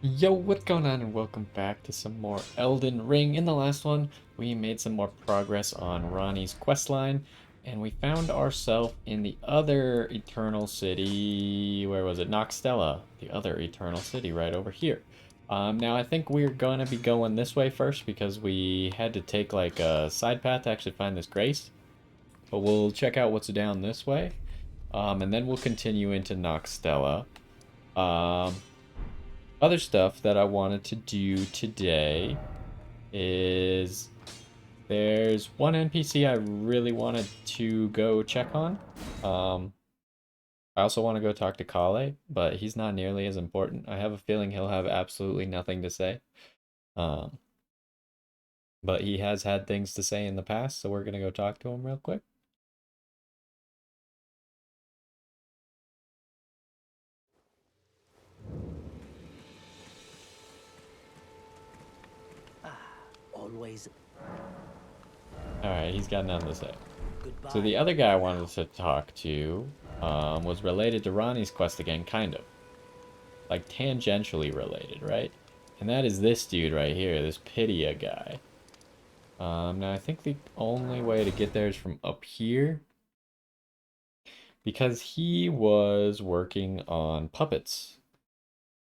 Yo, what's going on and welcome back to some more Elden Ring. In the last one, we made some more progress on Ronnie's questline, and we found ourselves in the other Eternal City. Where was it? Nokstella, the other Eternal City right over here. Now I think we're gonna be going this way first because we had to take like a side path to actually find this Grace. But we'll check out what's down this way, and then we'll continue into Nokstella. Um, Other stuff that I wanted to do today is there's one NPC I really wanted to go check on. I also want to go talk to Kale, but he's not nearly as important. I have a feeling he'll have absolutely nothing to say. Um, but he has had things to say in the past, so we're gonna go talk to him real quick. Always Alright, he's got nothing to say. So goodbye the other guy I for wanted now. to talk to was related to Ronnie's quest again, kind of. Like tangentially related, right? And that is this dude right here, this Pitia guy. Now I think the only way to get there is from up here because he was working on puppets.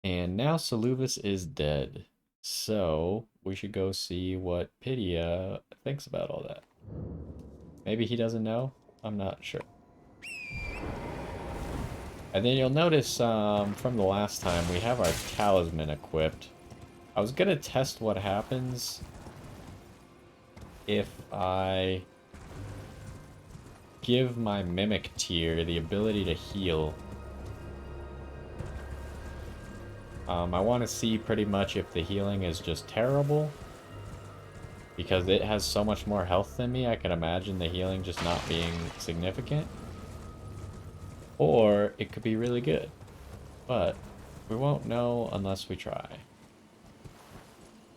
And now Saluvis is dead. So we should go see what Pitia thinks about all that. Maybe he doesn't know? I'm not sure. And then you'll notice from the last time we have our talisman equipped. I was gonna test what happens if I give my Mimic tier the ability to heal. I want to see pretty much if the healing is just terrible. Because it has so much more health than me, I can imagine the healing just not being significant. Or it could be really good. But we won't know unless we try.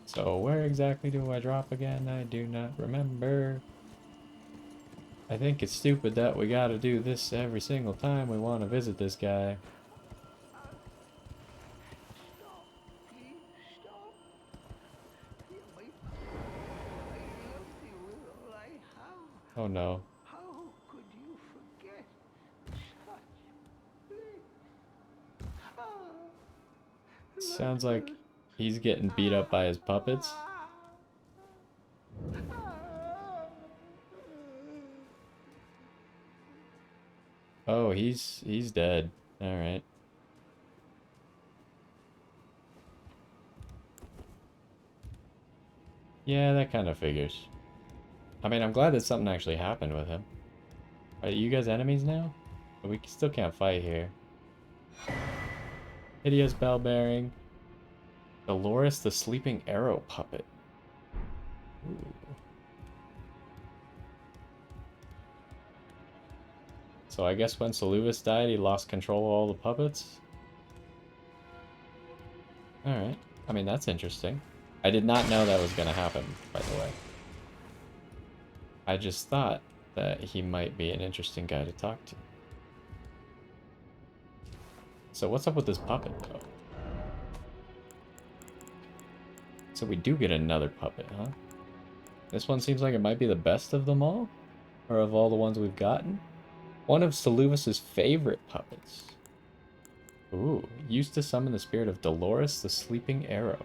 So where exactly do I drop again? I do not remember. I think it's stupid that we gotta do this every single time we want to visit this guy. Stop, please stop. Hear me. I love you with all I have. Oh no. How could you forget such bliss? Ah, let Sounds like us. he's getting beat up by his puppets. Oh, he's dead. All right. Yeah, that kind of figures. I mean, I'm glad that something actually happened with him. Are you guys enemies now? But we still can't fight here. Hideous bell bearing. Dolores the sleeping arrow puppet. Ooh. So I guess when Saluvis died, he lost control of all the puppets? Alright. I mean, that's interesting. I did not know that was going to happen, by the way. I just thought that he might be an interesting guy to talk to. So what's up with this puppet, though? So we do get another puppet, huh? This one seems like it might be the best of them all? Or of all the ones we've gotten? One of Saluvis's favorite puppets. Ooh, used to summon the spirit of Dolores the Sleeping Arrow.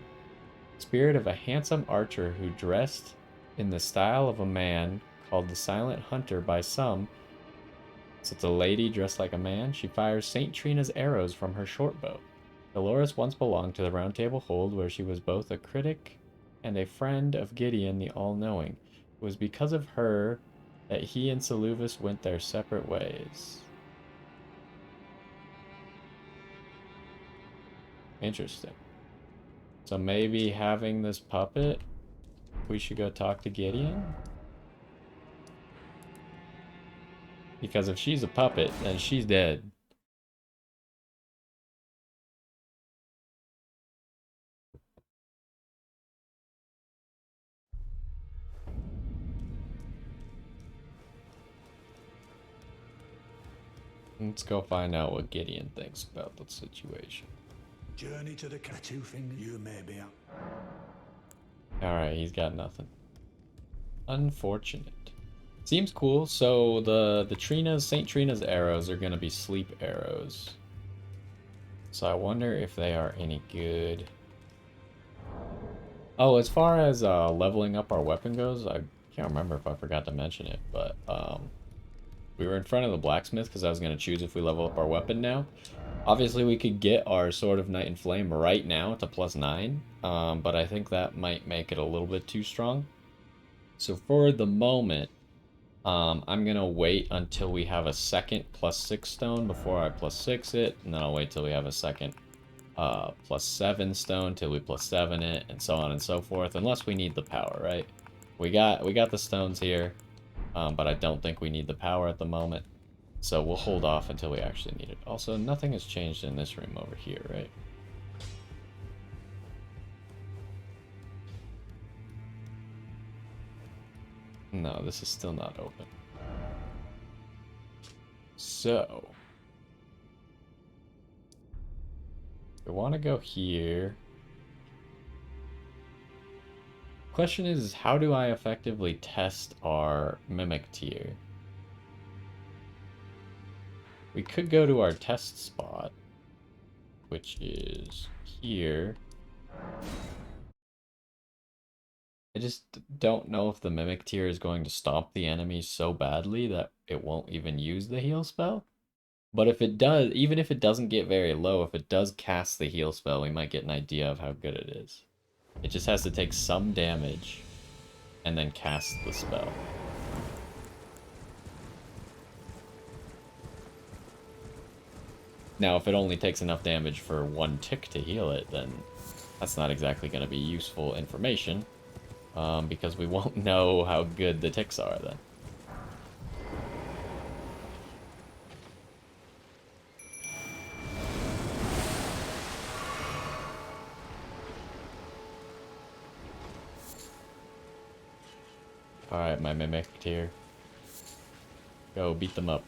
Spirit of a handsome archer who dressed in the style of a man, called the Silent Hunter by some. So it's a lady dressed like a man. She fires St. Trina's arrows from her short bow. Dolores once belonged to the Round Table Hold, where she was both a critic and a friend of Gideon the All-Knowing. It was because of her that he and Saluvis went their separate ways. Interesting. So maybe having this puppet, we should go talk to Gideon? Because if she's a puppet, then she's dead. Let's go find out what Gideon thinks about the situation. Journey to the two fingers. You may be out. Alright, he's got nothing. Unfortunate. Seems cool. So the Trina's, Saint Trina's arrows are gonna be sleep arrows. So I wonder if they are any good. Oh, as far as leveling up our weapon goes, I can't remember if I forgot to mention it, but we were in front of the blacksmith because I was gonna choose if we level up our weapon now. Obviously, we could get our Sword of Night and Flame right now to +9, but I think that might make it a little bit too strong. So for the moment, I'm gonna wait until we have a second +6 stone before I +6 it, and then I'll wait till we have a second +7 stone till we +7 it, and so on and so forth, unless we need the power, right? We got the stones here, but I don't think we need the power at the moment. So we'll hold off until we actually need it. Also, nothing has changed in this room over here, right? No, this is still not open. So we want to go here. Question is, how do I effectively test our Mimic tier? We could go to our test spot, which is here. I just don't know if the Mimic tier is going to stomp the enemy so badly that it won't even use the heal spell. But if it does, even if it doesn't get very low, if it does cast the heal spell, we might get an idea of how good it is. It just has to take some damage and then cast the spell. Now, if it only takes enough damage for one tick to heal it, then that's not exactly going to be useful information, because we won't know how good the ticks are then. Alright, my Mimic tier. Go, beat them up.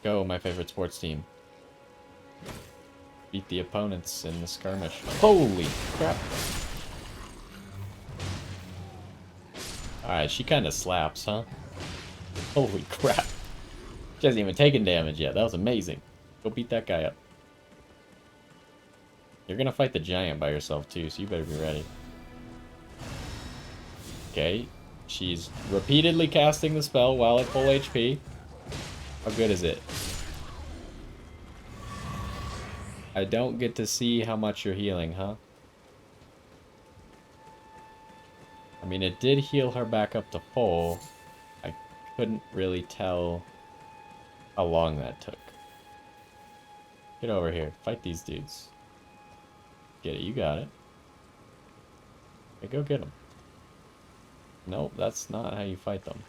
Go, my favorite sports team. Beat the opponents in the skirmish. Holy crap! Alright, she kind of slaps, huh? Holy crap. She hasn't even taken damage yet. That was amazing. Go beat that guy up. You're gonna fight the giant by yourself too, so you better be ready. Okay. She's repeatedly casting the spell while at full HP. How good is it? I don't get to see how much you're healing, huh? I mean, it did heal her back up to full. I couldn't really tell how long that took. Get over here. Fight these dudes. Get it. You got it. Okay, go get them. Nope, that's not how you fight them.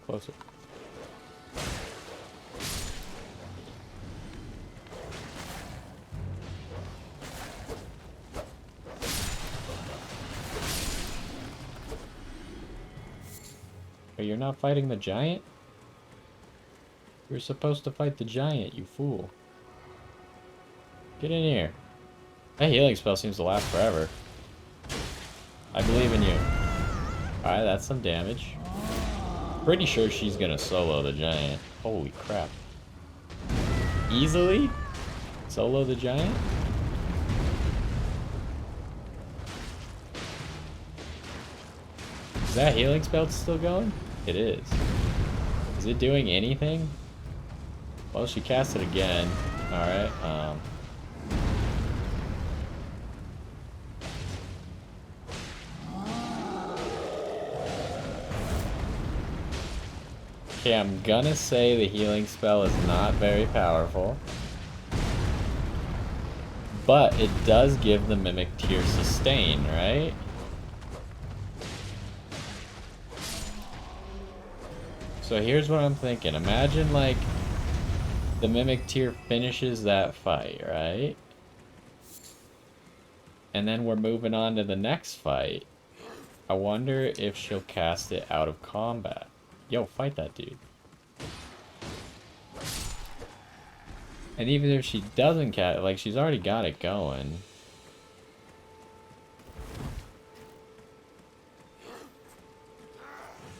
Closer. But you're not fighting the giant? You're supposed to fight the giant, you fool. Get in here. That healing spell seems to last forever. I believe in you. Alright, that's some damage. Pretty sure she's gonna solo the giant. Holy crap. Easily? Solo the giant? Is that healing spell still going? It is. Is it doing anything? Well, she cast it again. Alright, okay, I'm gonna say the healing spell is not very powerful. But it does give the Mimic tier sustain, right? So here's what I'm thinking. Imagine, like, the Mimic tier finishes that fight, right? And then we're moving on to the next fight. I wonder if she'll cast it out of combat. Yo, fight that dude. And even if she doesn't cast, like, she's already got it going.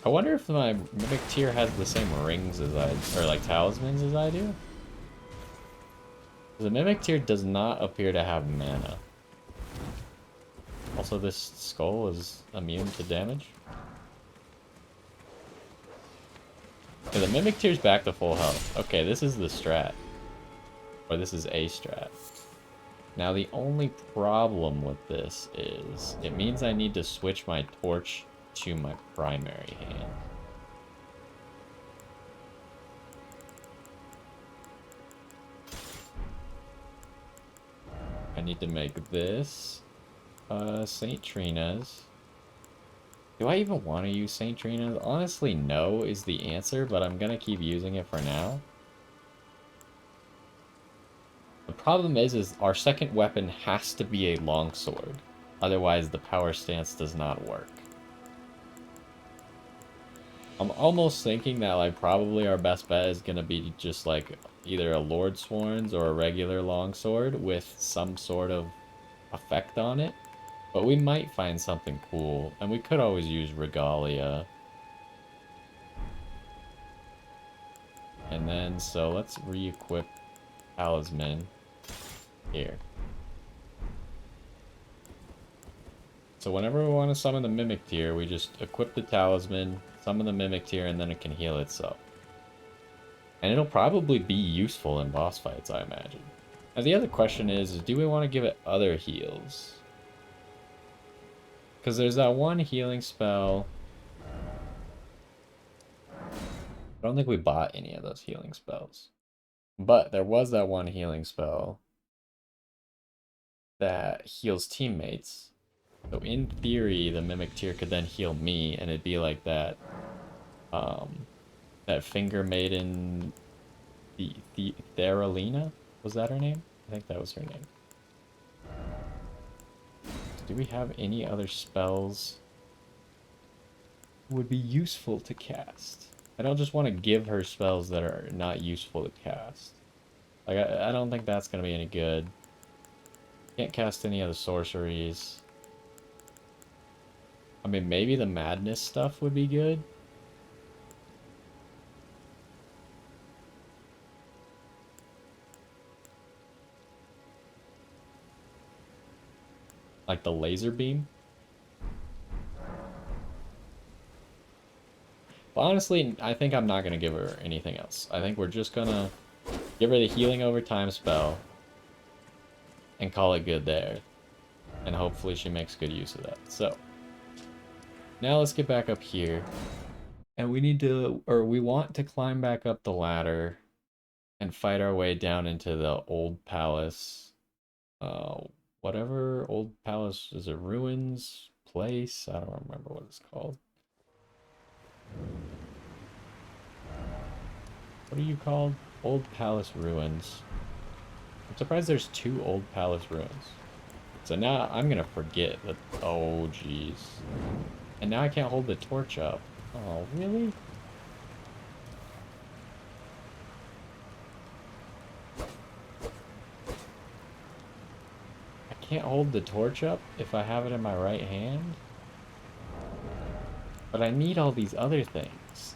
I wonder if my Mimic Tier has the same rings as or like talismans as I do. The Mimic Tier does not appear to have mana. Also, this skull is immune to damage. Okay, the Mimic Tier's back to full health. Okay, this is the strat. Or this is a strat. Now, the only problem with this is it means I need to switch my torch to my primary hand. I need to make this St. Trina's. Do I even want to use St. Trina's? Honestly, no is the answer, but I'm gonna keep using it for now. The problem is our second weapon has to be a longsword. Otherwise, the power stance does not work. I'm almost thinking that, like, probably our best bet is gonna be just, like, either a Lord Sworn's or a regular longsword with some sort of effect on it. But we might find something cool, and we could always use Regalia. And then, so let's re-equip Talisman here. So whenever we want to summon the Mimic Tier, we just equip the Talisman, summon the Mimic Tier, and then it can heal itself. And it'll probably be useful in boss fights, I imagine. Now the other question is do we want to give it other heals? Because there's that one healing spell. I don't think we bought any of those healing spells. But there was that one healing spell that heals teammates. So in theory, the Mimic Tier could then heal me, and it'd be like that, that Finger Maiden, the Theralina? Was that her name? I think that was her name. Do we have any other spells would be useful to cast? I don't just want to give her spells that are not useful to cast. Like, I don't think that's going to be any good. Can't cast any of the sorceries. I mean, maybe the madness stuff would be good. Like the laser beam. But honestly, I think I'm not going to give her anything else. I think we're just going to give her the healing over time spell and call it good there. And hopefully she makes good use of that. So, now let's get back up here. And we need to, or we want to climb back up the ladder and fight our way down into the old palace. Whatever old palace, is it ruins place? I don't remember what it's called. What are you called? Old Palace Ruins. I'm surprised there's 2 Old Palace Ruins. So now I'm gonna forget that. Oh, jeez. And now I can't hold the torch up. Oh, really? I can't hold the torch up if I have it in my right hand? But I need all these other things.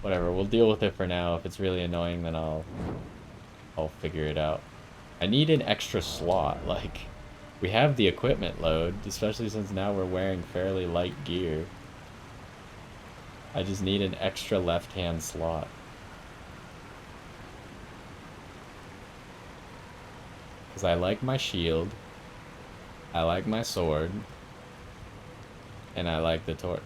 Whatever, we'll deal with it for now. If it's really annoying, then I'll figure it out. I need an extra slot. Like, we have the equipment load, especially since now we're wearing fairly light gear. I just need an extra left-hand slot. Because I like my shield, I like my sword, and I like the torch.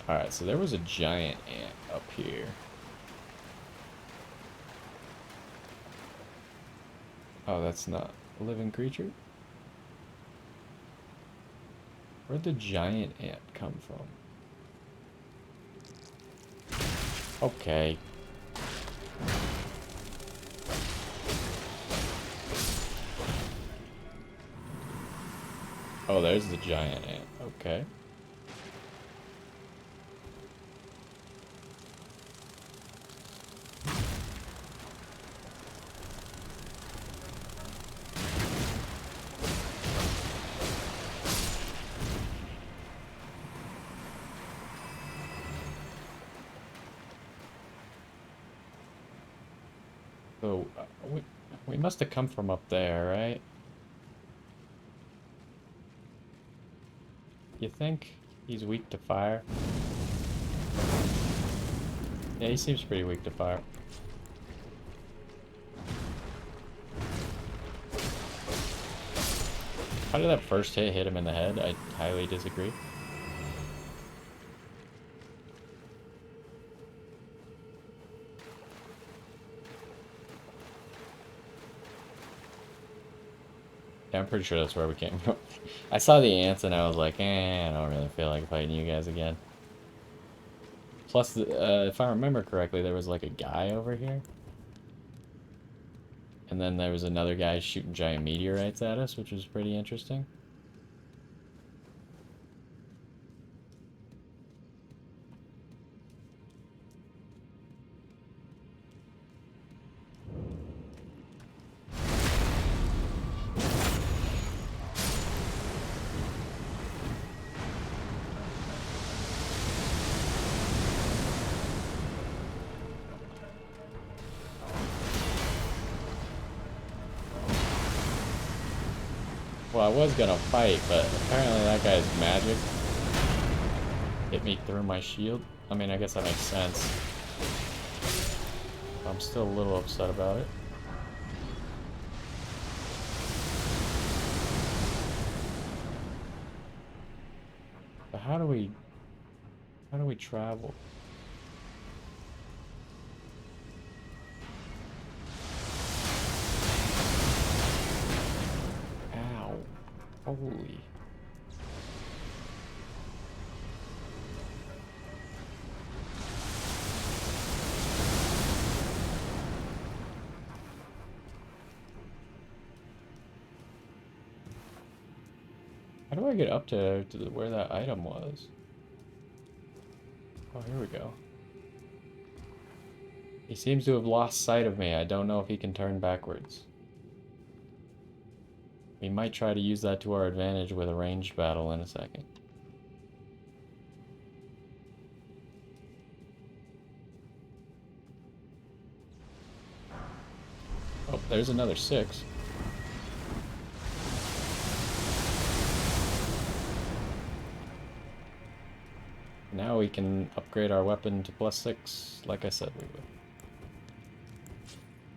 Alright, so there was a giant ant up here. Oh, that's not a living creature? Where'd the giant ant come from? Okay. Oh, there's the giant ant. Okay. So, we must have come from up there, right? You think he's weak to fire? Yeah, he seems pretty weak to fire. How did that first hit him in the head? I highly disagree. Yeah, I'm pretty sure that's where we came from. I saw the ants and I was like, I don't really feel like fighting you guys again. Plus, if I remember correctly, there was like a guy over here. And then there was another guy shooting giant meteorites at us, which was pretty interesting. Well, I was gonna fight, but apparently that guy's magic hit me through my shield. I mean, I guess that makes sense. I'm still a little upset about it. But how do we travel? Ow. Holy. How do I get up to where that item was? Oh, here we go. He seems to have lost sight of me. I don't know if he can turn backwards. We might try to use that to our advantage with a ranged battle in a second. Oh, there's another 6. Now we can upgrade our weapon to +6, like I said we would.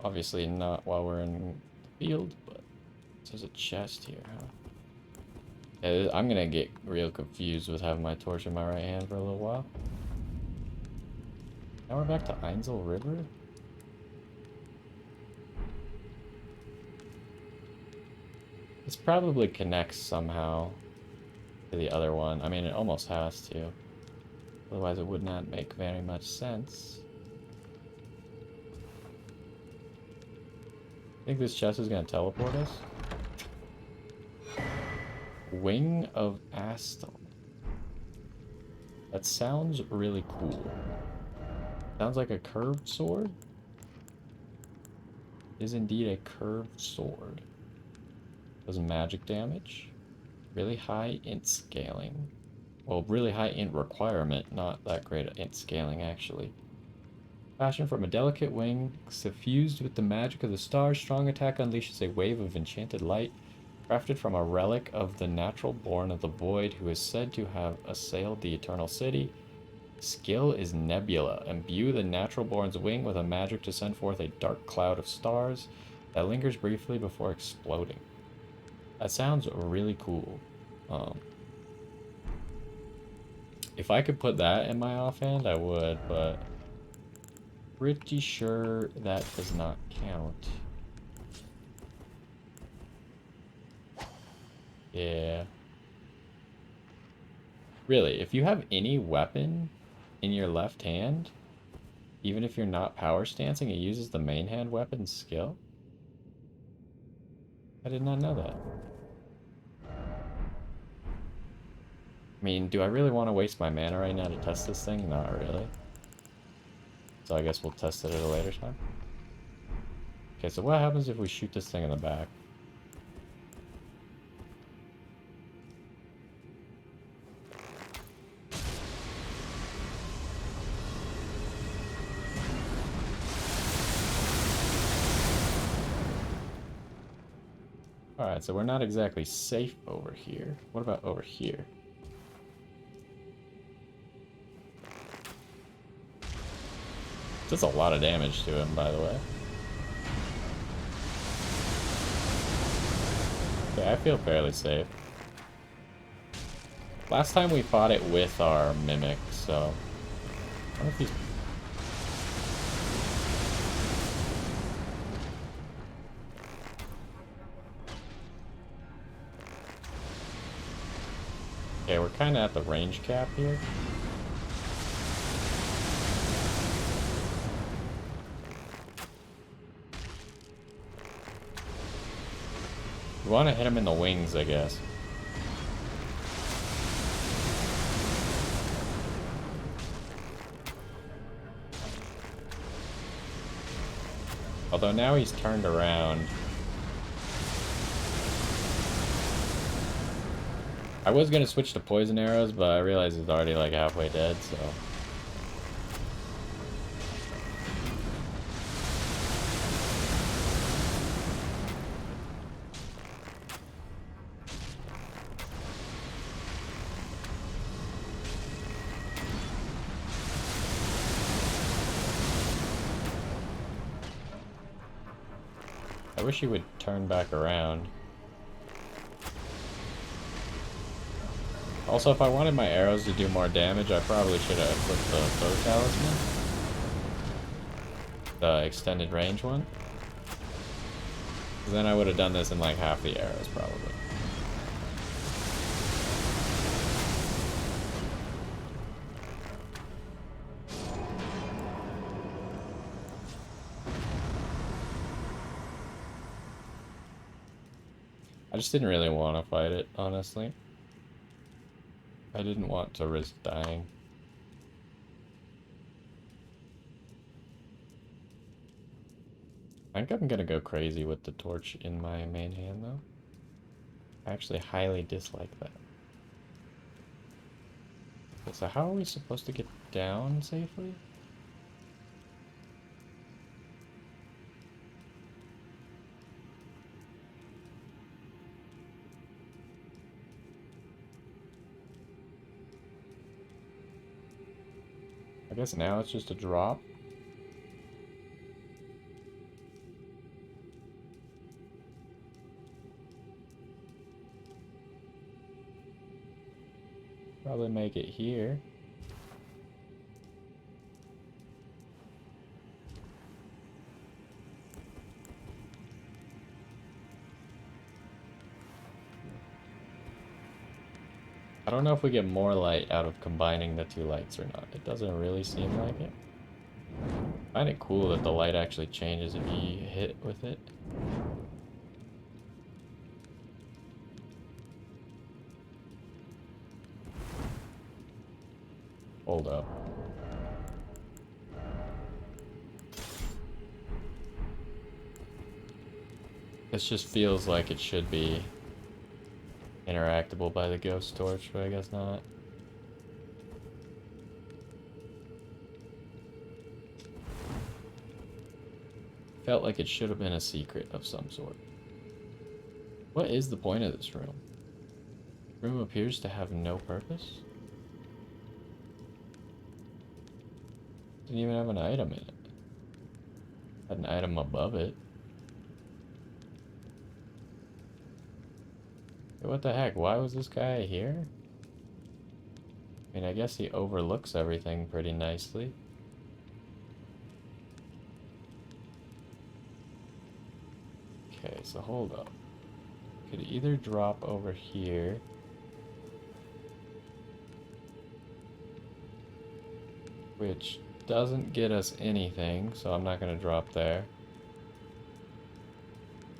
Obviously not while we're in the field, but there's a chest here, huh? Yeah, I'm gonna get real confused with having my torch in my right hand for a little while. Now we're back to Ainsel River? This probably connects somehow to the other one. I mean, it almost has to. Otherwise it would not make very much sense. Think this chest is gonna teleport us? Wing of Astel. That sounds really cool. Sounds like a curved sword? Is indeed a curved sword. Does magic damage. Really high int scaling. Well, really high int requirement, not that great at int scaling, actually. Fashioned from a delicate wing, suffused with the magic of the stars, strong attack unleashes a wave of enchanted light. Crafted from a relic of the natural born of the void who is said to have assailed the eternal city. Skill is Nebula. Imbue the natural born's wing with a magic to send forth a dark cloud of stars that lingers briefly before exploding. That sounds really cool. If I could put that in my offhand, I would, but pretty sure that does not count. Yeah. Really, if you have any weapon in your left hand, even if you're not power stancing, it uses the main hand weapon skill? I did not know that. I mean, do I really want to waste my mana right now to test this thing? Not really. So I guess we'll test it at a later time. Okay, so what happens if we shoot this thing in the back? Alright, so we're not exactly safe over here. What about over here? Does a lot of damage to him, by the way. Okay, I feel fairly safe. Last time we fought it with our Mimic, so... I wonder if he's... Okay, we're kind of at the range cap here. We want to hit him in the wings, I guess. Although now he's turned around. I was gonna switch to poison arrows, but I realized he's already like halfway dead, so... I wish he would turn back around. Also, if I wanted my arrows to do more damage, I probably should have equipped the bow talisman. The extended range one. 'Cause then I would have done this in like half the arrows, probably. I just didn't really want to fight it, honestly. I didn't want to risk dying. I think I'm gonna go crazy with the torch in my main hand, though. I actually highly dislike that. Okay, so how are we supposed to get down safely? I guess now it's just a drop. Probably make it here. I don't know if we get more light out of combining the two lights or not. It doesn't really seem like it. I find it cool that the light actually changes if you hit with it. Hold up. This just feels like it should be interactable by the ghost torch, but I guess not. Felt like it should have been a secret of some sort. What is the point of this room? The room appears to have no purpose. Didn't even have an item in it. Had an item above it. Hey, what the heck? Why was this guy here? I mean, I guess he overlooks everything pretty nicely. Okay, so hold up. Could either drop over here. Which doesn't get us anything, so I'm not going to drop there.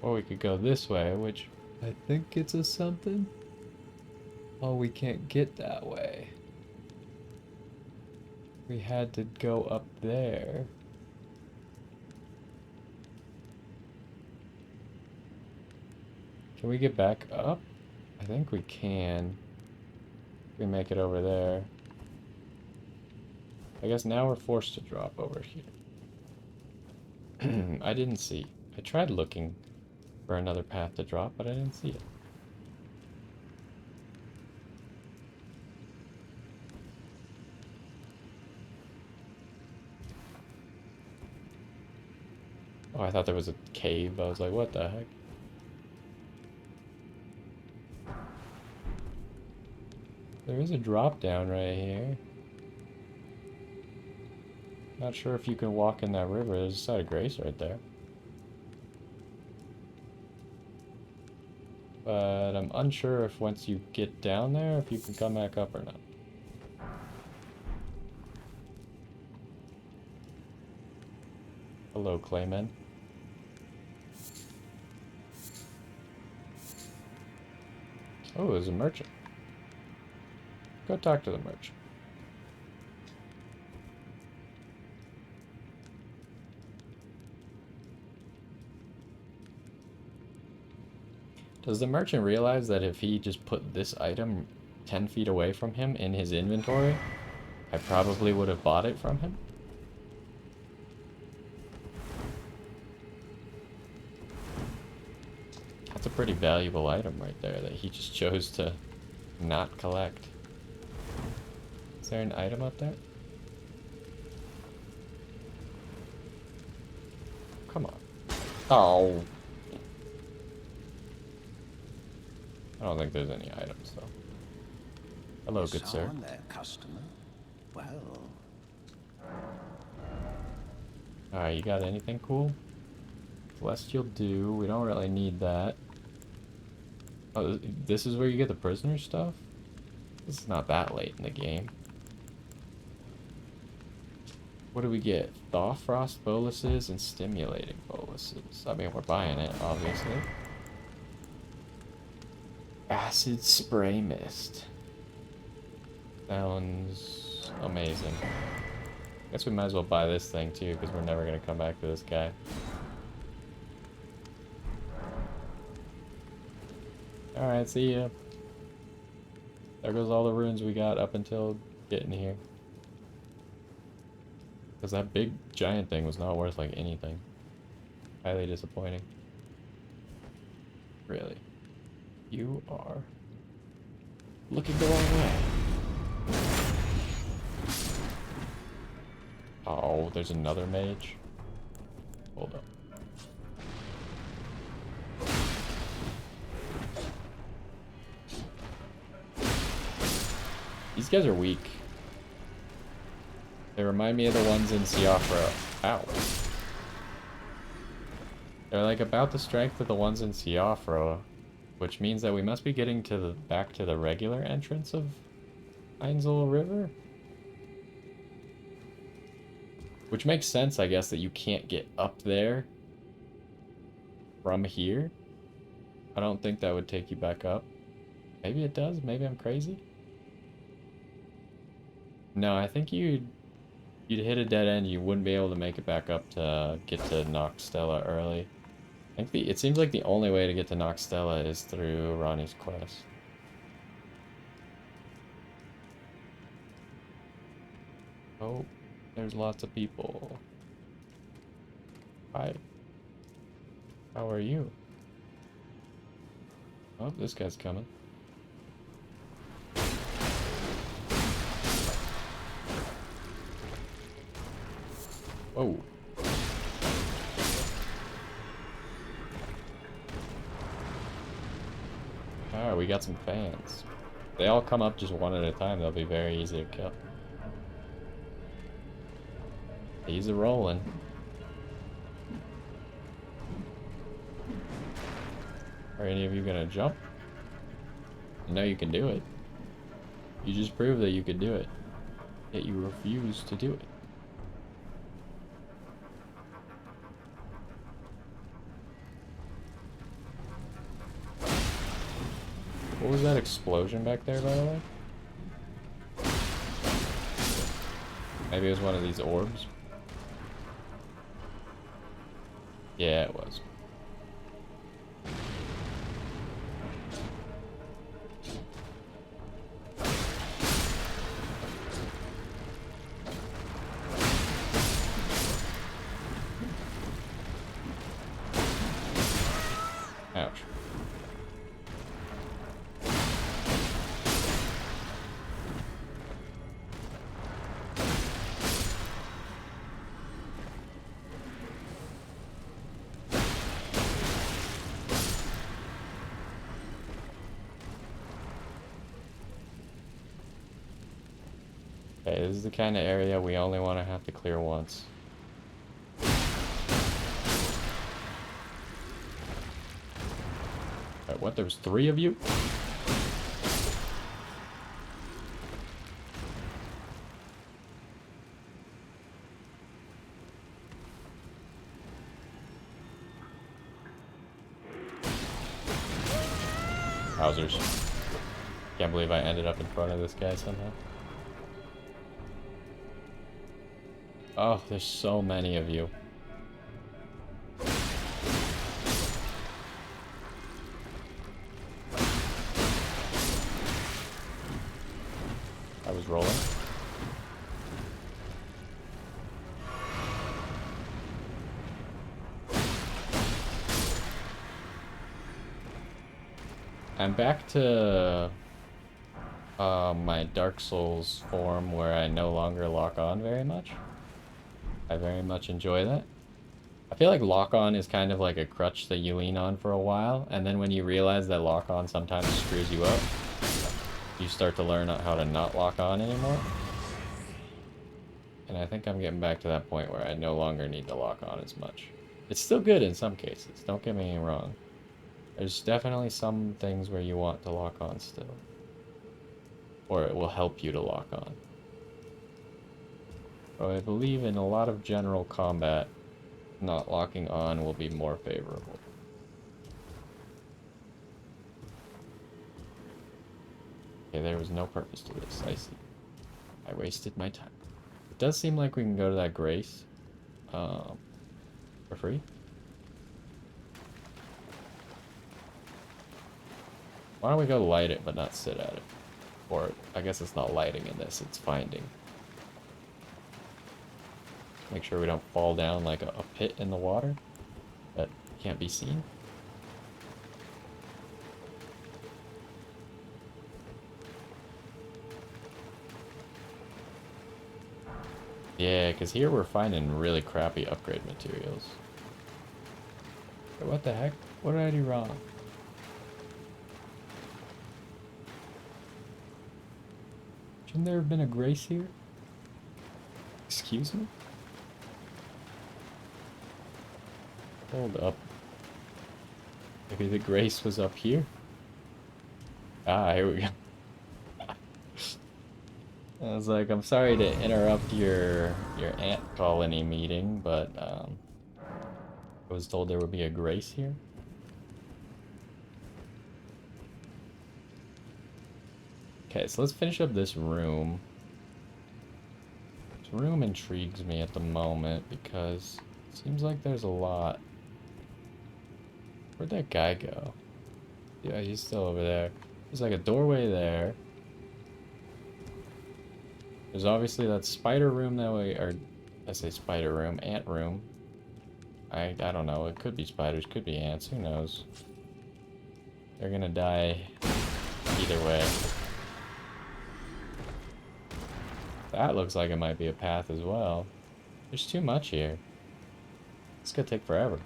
Or we could go this way, which I think gets us something. Oh, we can't get that way. We had to go up there. Can we get back up? I think we can. We make it over there. I guess now we're forced to drop over here. I didn't see. I tried looking for another path to drop, but I didn't see it. Oh, I thought there was a cave. I was like, what the heck? There is a drop down right here. Not sure if you can walk in that river. There's a site of grace right there. But I'm unsure if once you get down there, if you can come back up or not. Hello, Clayman. Oh, there's a merchant. Go talk to the merchant. Does the merchant realize that if he just put this item 10 feet away from him in his inventory, I probably would have bought it from him? That's a pretty valuable item right there that he just chose to not collect. Is there an item up there? Come on. Oh. I don't think there's any items, though. Hello, good sir. Their customer. Well, Alright, you got anything cool? Celestial Dew, we don't really need that. Oh, this is where you get the prisoner stuff? This is not that late in the game. What do we get? Thaw Frost boluses and Stimulating boluses. I mean, we're buying it, obviously. Acid Spray Mist. Sounds amazing. Guess we might as well buy this thing too, because we're never going to come back to this guy. Alright, see ya. There goes all the runes we got up until getting here. Because that big giant thing was not worth like anything. Highly disappointing. Really. You are looking the wrong way. Oh, there's another mage. Hold up. These guys are weak. They remind me of the ones in Siofra. Ow. They're like about the strength of the ones in Siofra, which means that we must be getting to the back to the regular entrance of Ainsel River. Which makes sense, I guess, that you can't get up there from here. I don't think that would take you back up. Maybe it does. Maybe I'm crazy. No, I think you'd hit a dead end. You wouldn't be able to make it back up to get to Nokstella early. I think it seems like the only way to get to Nokstella is through Ronnie's quest. Oh, there's lots of people. Hi. How are you? Oh, this guy's coming. Whoa. Alright, we got some fans. They all come up just one at a time. They'll be very easy to kill. He's a rolling. Are any of you gonna jump? I know you can do it. You just proved that you could do it. Yet you refuse to do it. was that explosion back there, by the way? Maybe it was one of these orbs? Yeah, it was. Ouch. Okay, this is the kind of area we only want to have to clear once. Wait, what? There was 3 of you? Wowzers. Can't believe I ended up in front of this guy somehow. Oh, there's so many of you. I was rolling. I'm back to my Dark Souls form where I no longer lock on very much. I very much enjoy that. I feel like lock on is kind of like a crutch that you lean on for a while, and then when you realize that lock on sometimes screws you up, you start to learn how to not lock on anymore. And I think I'm getting back to that point where I no longer need to lock on as much. It's still good in some cases, don't get me wrong. There's definitely some things where you want to lock on still. Or it will help you to lock on. But I believe in a lot of general combat, not locking on will be more favorable. Okay, there was no purpose to this, I see. I wasted my time. It does seem like we can go to that Grace for free. Why don't we go light it but not sit at it? Or, I guess it's not lighting in this, it's finding. Make sure we don't fall down like a pit in the water that can't be seen. Yeah, because here we're finding really crappy upgrade materials. What the heck? What did I do wrong? Shouldn't there have been a Grace here? Excuse me? Hold up. Maybe the Grace was up here? Ah, here we go. I was like, I'm sorry to interrupt your ant colony meeting, but I was told there would be a Grace here. Okay, so let's finish up this room. This room intrigues me at the moment because it seems like there's a lot. Where'd that guy go? Yeah, he's still over there. There's like a doorway there. There's obviously that spider room that way, or I say spider room, ant room. I don't know, it could be spiders, could be ants, who knows. They're gonna die either way. That looks like it might be a path as well. There's too much here. It's gonna take forever.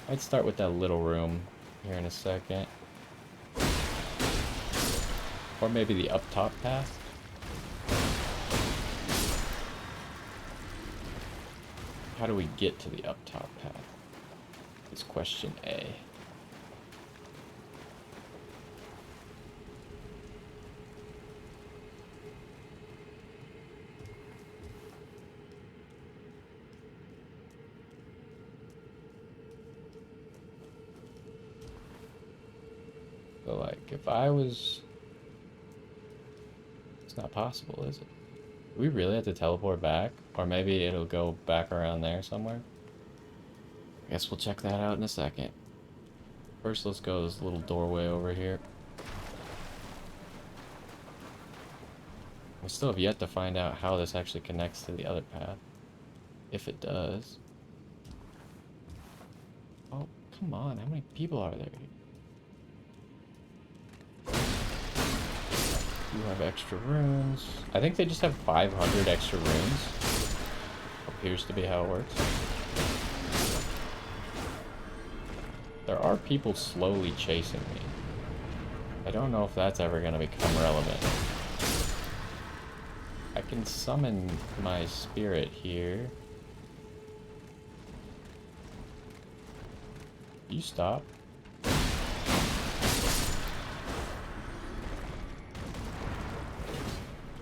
I'd start with that little room here in a second. Or maybe the up top path. How do we get to the up top path? Is question A. So, like, if I was... It's not possible, is it? Do we really have to teleport back? Or maybe it'll go back around there somewhere? I guess we'll check that out in a second. First, let's go this little doorway over here. We still have yet to find out how this actually connects to the other path. If it does. Oh, come on. How many people are there? You have extra runes. I think they just have 500 extra runes. Appears to be how it works. There are people slowly chasing me. I don't know if that's ever going to become relevant. I can summon my spirit here. You stop.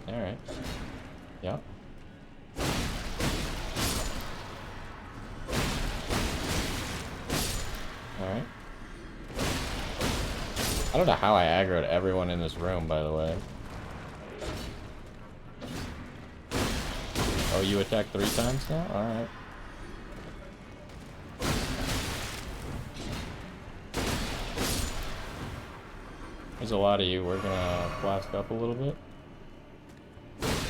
Alright. Yep. Alright. I don't know how I aggroed everyone in this room, by the way. Oh, you attacked 3 times now? Alright. There's a lot of you. We're gonna blast up a little bit.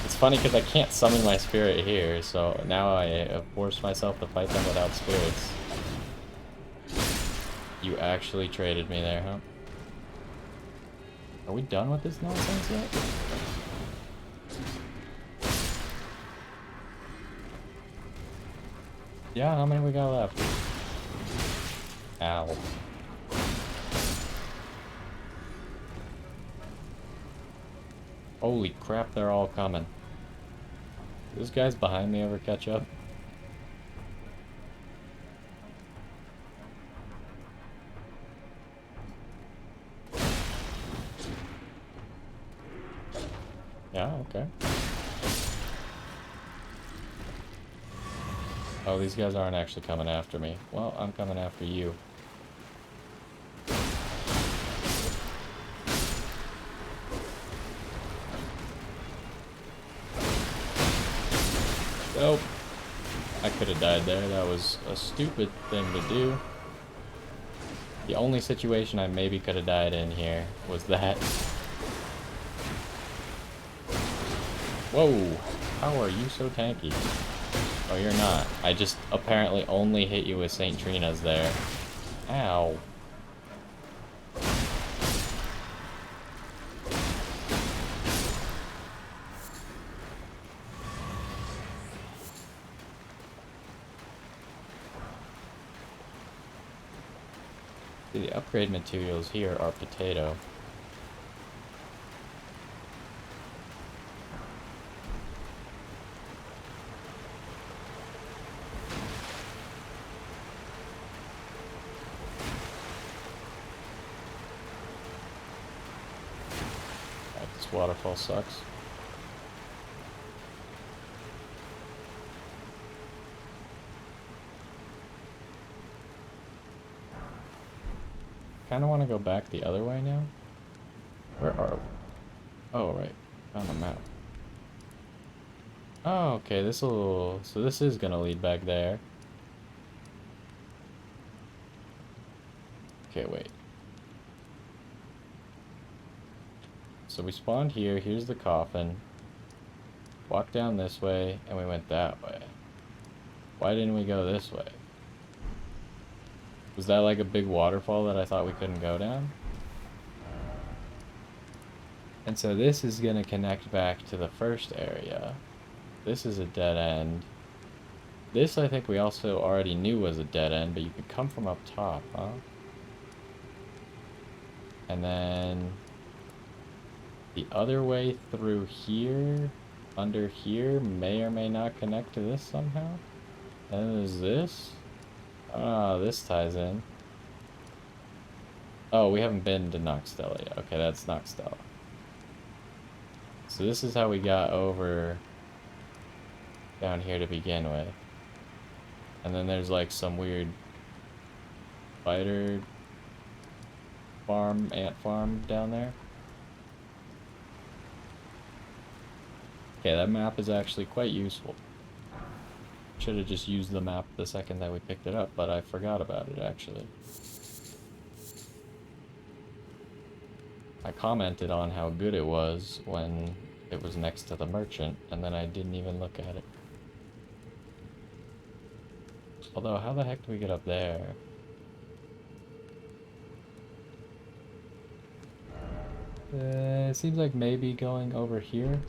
It's funny because I can't summon my spirit here, so now I have forced myself to fight them without spirits. You actually traded me there, huh? Are we done with this nonsense yet? Yeah, how many we got left? Ow. Holy crap, they're all coming. Those guys behind me ever catch up? Yeah, okay. Oh, these guys aren't actually coming after me. Well, I'm coming after you. Nope. I could have died there. That was a stupid thing to do. The only situation I maybe could have died in here was that. Whoa! How are you so tanky? Oh, you're not. I just apparently only hit you with St. Trina's there. Ow. See, the upgrade materials here are potato. This waterfall sucks. Kind of want to go back the other way now. Where are we? Oh, right. On the map. Oh, okay. So this is gonna lead back there. Okay, wait. So we spawned here. Here's the coffin. Walked down this way, and we went that way. Why didn't we go this way? Was that like a big waterfall that I thought we couldn't go down? And so this is gonna connect back to the first area. This is a dead end. This I think we also already knew was a dead end, but you could come from up top, huh? And then the other way through here, under here, may or may not connect to this somehow. And there's this. Ah, this ties in. Oh, we haven't been to Nokstella yet. Okay, that's Nokstella. So this is how we got over down here to begin with. And then there's like some weird spider ant farm down there. Okay, that map is actually quite useful. Should have just used the map the second that we picked it up, but I forgot about it actually. I commented on how good it was when it was next to the merchant, and then I didn't even look at it. Although, how the heck do we get up there? It seems like maybe going over here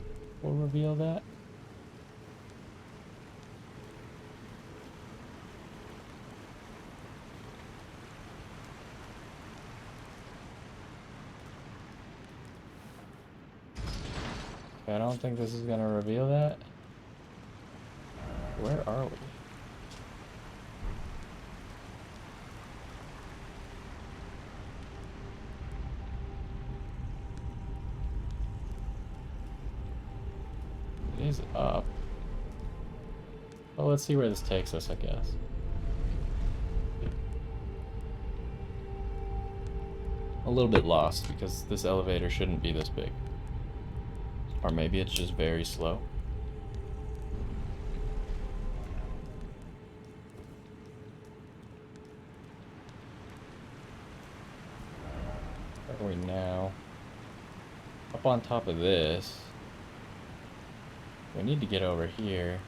will reveal that. I don't think this is gonna reveal that. Where are we? It is up. Well, let's see where this takes us, I guess. A little bit lost because this elevator shouldn't be this big. Or maybe it's just very slow. Where are we now? Up on top of this. We need to get over here.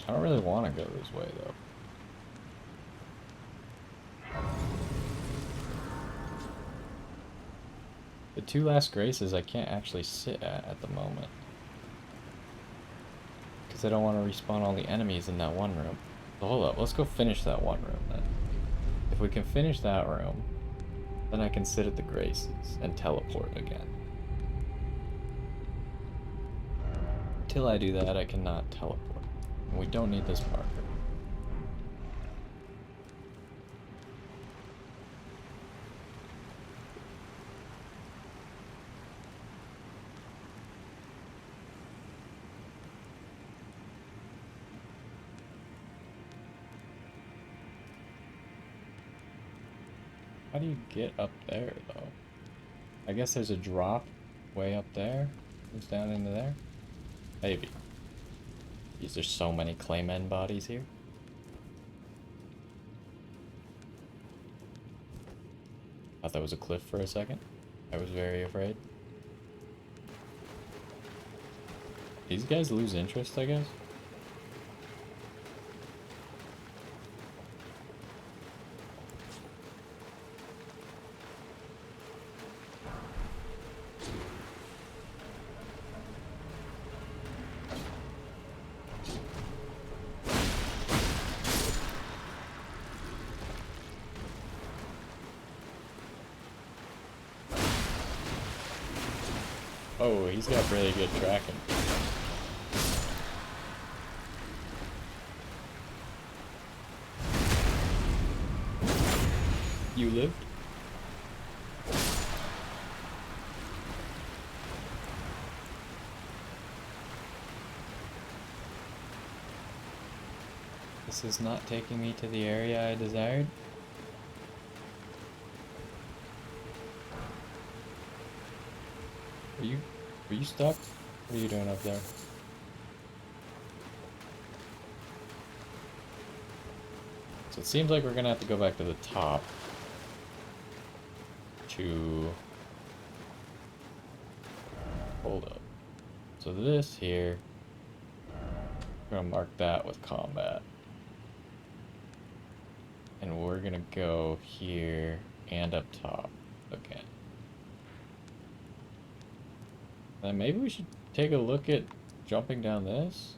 I don't really want to go this way, though. The two last graces I can't actually sit at the moment. Because I don't want to respawn all the enemies in that one room. So hold up, let's go finish that one room then. If we can finish that room, then I can sit at the graces and teleport again. Until I do that, I cannot teleport. And we don't need this marker. How do you get up there, though? I guess there's a drop way up there. Goes down into there? Maybe. There's just so many Claymen bodies here. Thought that was a cliff for a second. I was very afraid. These guys lose interest, I guess? Oh, he's got really good tracking. You lived? This is not taking me to the area I desired. Are you stuck? What are you doing up there? So it seems like we're gonna have to go back to the top to hold up. So this here, we're gonna mark that with combat. And we're gonna go here and up top again. Then maybe we should take a look at jumping down this.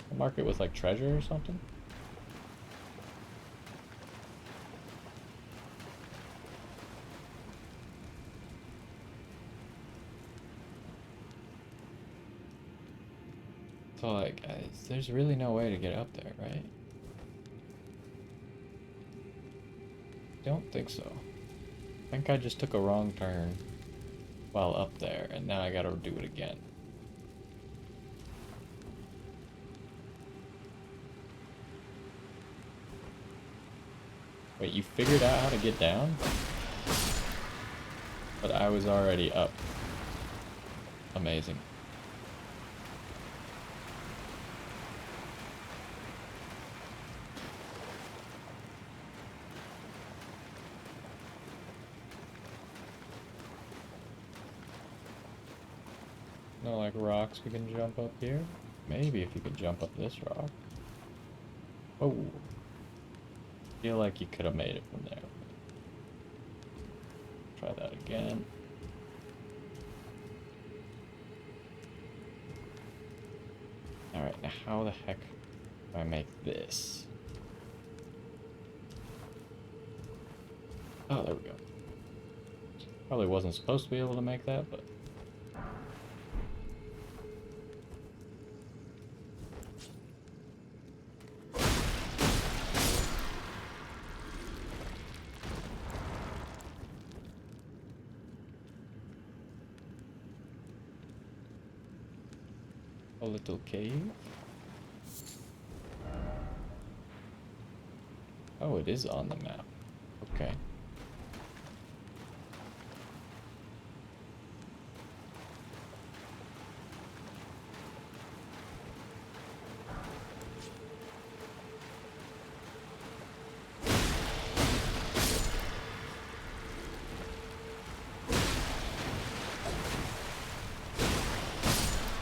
I'll mark it with like treasure or something. So like, there's really no way to get up there, right? Don't think so. I think I just took a wrong turn. while up there, and now I gotta do it again. Wait, you figured out how to get down? But I was already up. Amazing. No, like rocks we can jump up here? Maybe if you could jump up this rock. Oh. Feel like you could have made it from there. Try that again. Alright, now how the heck do I make this? Oh, there we go. Probably wasn't supposed to be able to make that, but... a little cave. Oh, it is on the map. Okay.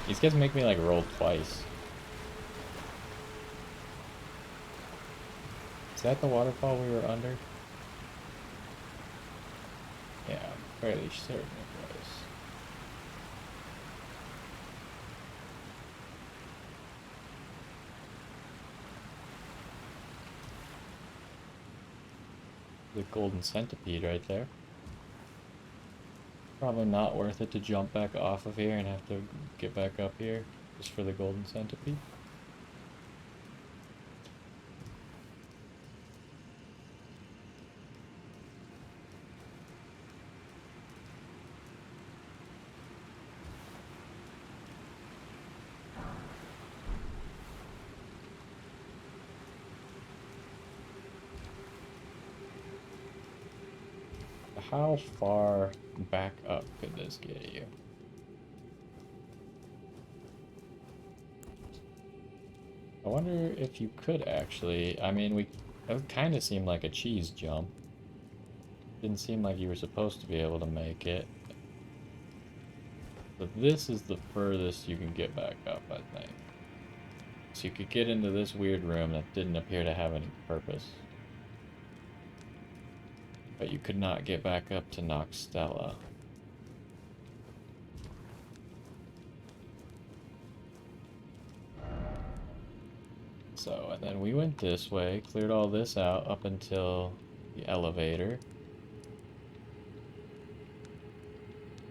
These guys make me like roll twice. Is that the waterfall we were under? Yeah, I'm fairly certain it was. The golden centipede right there. Probably not worth it to jump back off of here and have to get back up here just for the golden centipede. How far back up could this get you? I wonder if you could actually, I mean, that would kind of seem like a cheese jump. Didn't seem like you were supposed to be able to make it. But this is the furthest you can get back up, I think. So you could get into this weird room that didn't appear to have any purpose. But you could not get back up to Nokstella. So, and then we went this way, cleared all this out up until the elevator.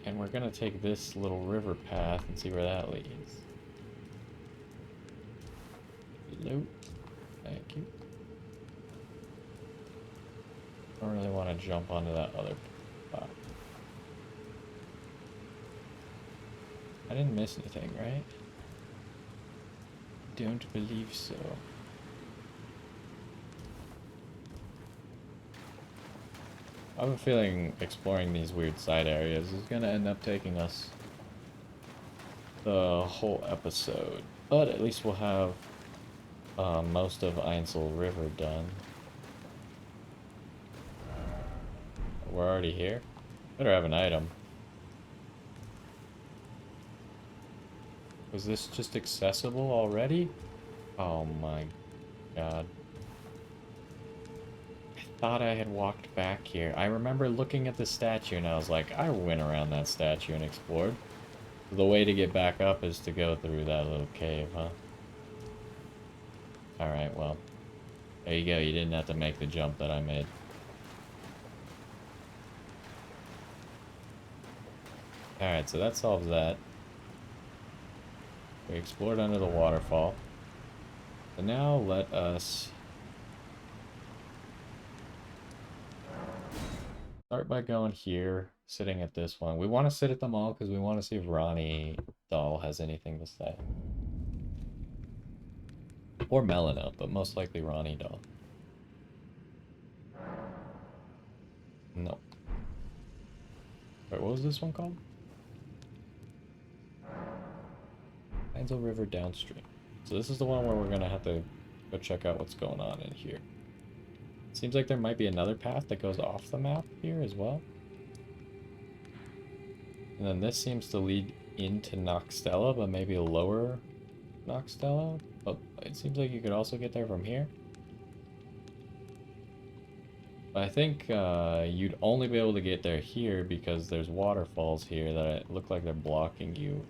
And we're gonna take this little river path and see where that leads. Hello. Thank you. I don't really want to jump onto that other spot. I didn't miss anything, right? Don't believe so. I have a feeling exploring these weird side areas is gonna end up taking us the whole episode. But at least we'll have most of Ainsel River done. We're already here. Better have an item. Was this just accessible already? Oh my god. I thought I had walked back here. I remember looking at the statue and I was like, I went around that statue and explored. The way to get back up is to go through that little cave, huh? Alright, well. There you go, you didn't have to make the jump that I made. Alright, so that solves that. We explored under the waterfall. So now let us start by going here. sitting at this one. We want to sit at them all because we want to see if Ronnie Doll has anything to say. Or Melina, but most likely Ronnie Doll. No. Wait, what was this one called? Ainsel River downstream. So this is the one where we're gonna have to go check out what's going on in here. Seems like there might be another path that goes off the map here as well. And then this seems to lead into Nokstella, but maybe a lower Nokstella. But it seems like you could also get there from here. But I think you'd only be able to get there here because there's waterfalls here that look like they're blocking you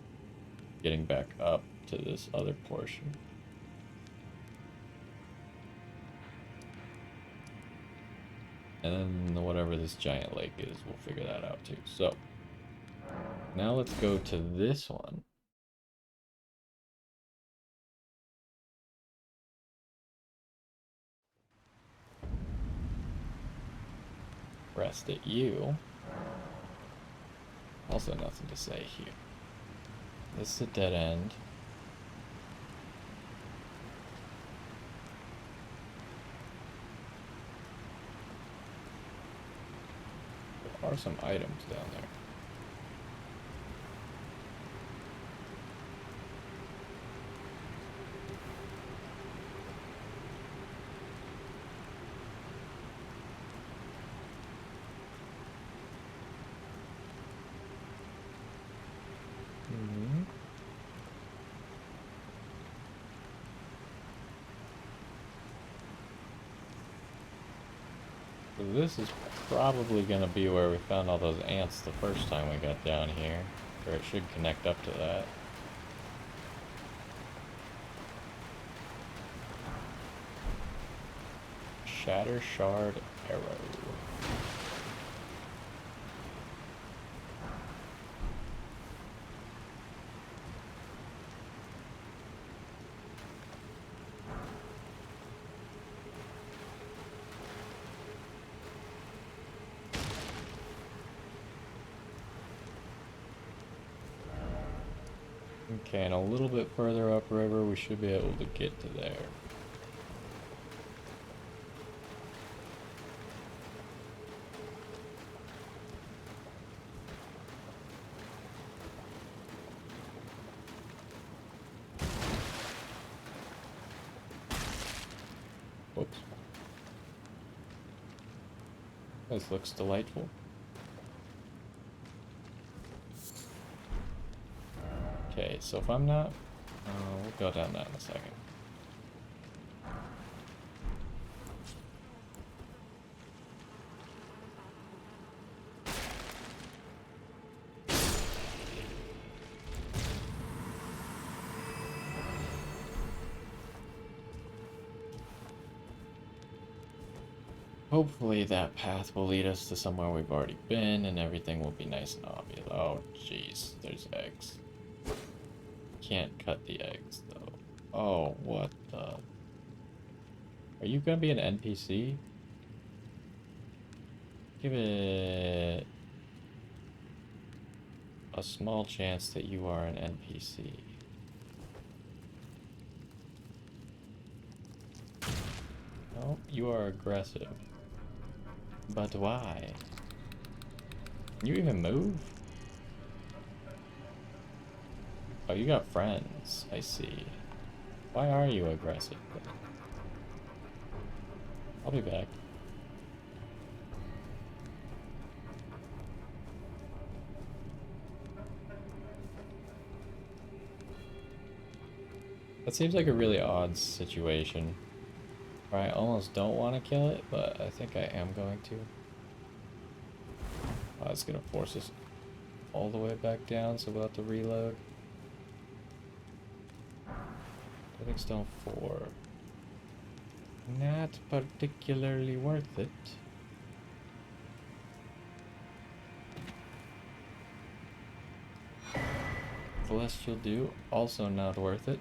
getting back up to this other portion. And then whatever this giant lake is, we'll figure that out too. So, now let's go to this one. Rest at you. Also nothing to say here. This is a dead end. There are some items down there. So this is probably going to be where we found all those ants the first time we got down here. Or it should connect up to that. Shatter Shard Arrow. Okay, and a little bit further upriver, we should be able to get to there. Whoops. This looks delightful. Okay, so if I'm not... we'll go down that in a second. Hopefully that path will lead us to somewhere we've already been and everything will be nice and obvious. Oh, jeez, there's eggs. Can't cut the eggs, though. Oh, what the... Are you gonna be an NPC? Give it... a small chance that you are an NPC. No, you are aggressive. But why? Can you even move? Oh, you got friends. I see. Why are you aggressive? I'll be back. That seems like a really odd situation. I almost don't want to kill it, but I think I am going to. Oh, it's gonna force us all the way back down, so we'll have to reload. Living Stone 4. Not particularly worth it. Celestial Dew, also not worth it.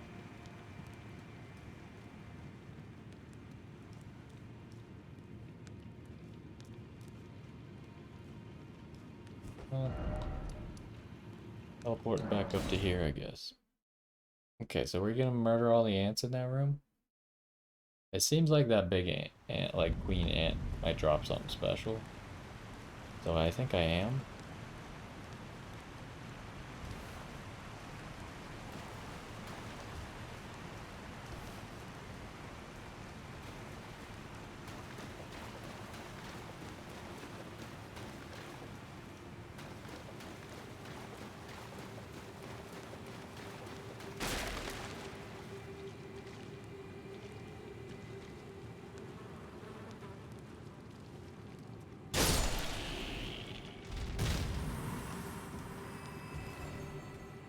Teleporting back up to here, I guess. Okay, so we're gonna murder all the ants in that room? It seems like that big ant, like queen ant, might drop something special. So I think I am.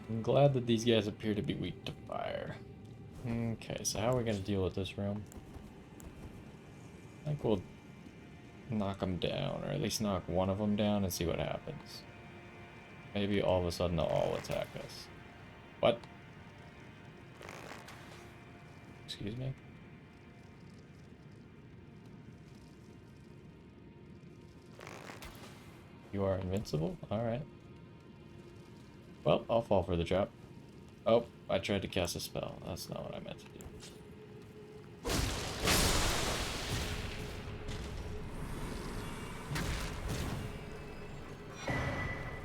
I'm glad that these guys appear to be weak to fire. Okay, so how are we going to deal with this room? I think we'll knock them down, or at least knock one of them down and see what happens. Maybe all of a sudden they'll all attack us. What? Excuse me? You are invincible? Alright. Well, I'll fall for the trap. Oh, I tried to cast a spell. That's not what I meant to do.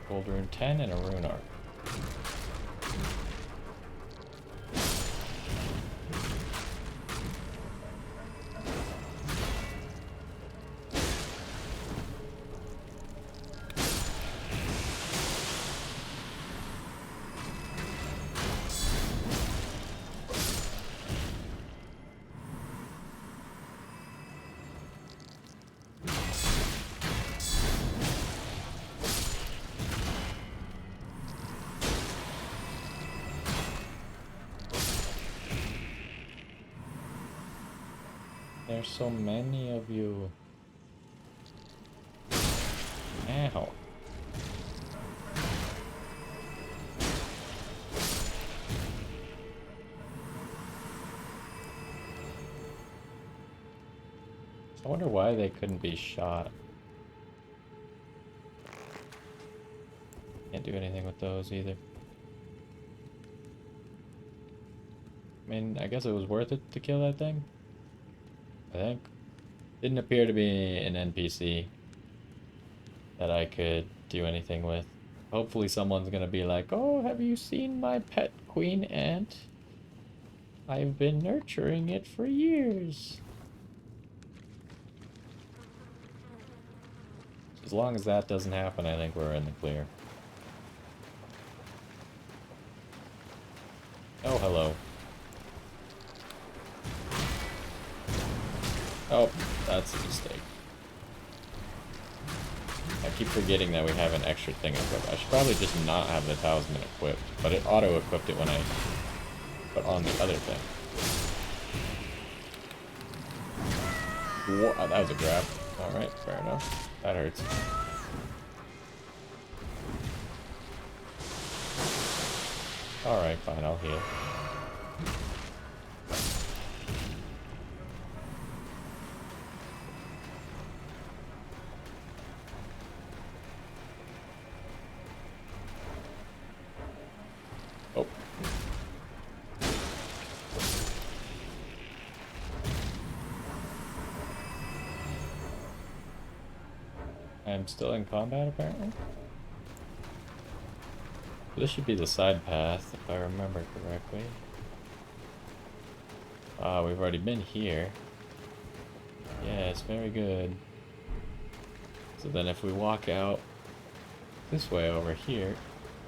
Gold rune 10 and a rune arc. There's so many of you. Ow. I wonder why they couldn't be shot. Can't do anything with those either. I mean, I guess it was worth it to kill that thing. I think. Didn't appear to be an NPC that I could do anything with. Hopefully someone's gonna be like, oh, have you seen my pet queen ant? I've been nurturing it for years. As long as that doesn't happen, I think we're in the clear. Oh, hello. Oh, that's a mistake. I keep forgetting that we have an extra thing equipped. I should probably just not have the talisman equipped, but it auto-equipped it when I put on the other thing. Whoa, that was a grab. Alright, fair enough. That hurts. Alright, fine, I'll heal. Oh. I'm still in combat, apparently. This should be the side path, if I remember correctly. Ah, we've already been here. Yes, very good. So then if we walk out this way over here...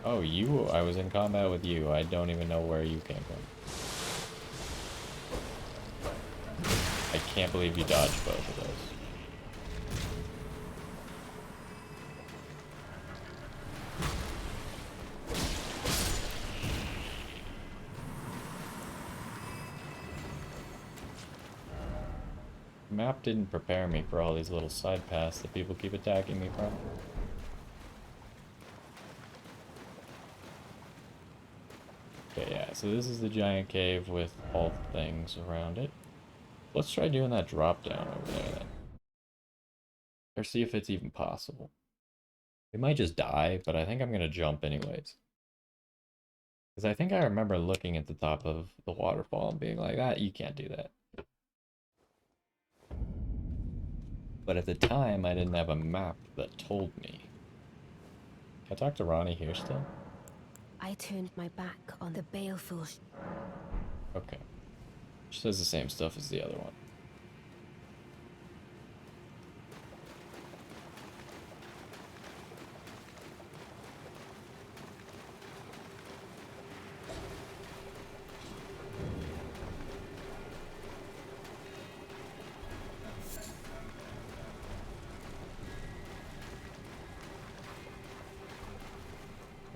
Oh, you... I was in combat with you. I don't even know where you came from. I can't believe you dodged both of those. The map didn't prepare me for all these little side paths that people keep attacking me from. Okay, yeah, so this is the giant cave with all the things around it. Let's try doing that drop down over there then. Or see if it's even possible. We might just die, but I think I'm gonna jump anyways. Because I think I remember looking at the top of the waterfall and being like, ah, you can't do that. But at the time, I didn't have a map that told me. Can I talk to Ronnie here still? I turned my back on the baleful. Okay. She says the same stuff as the other one.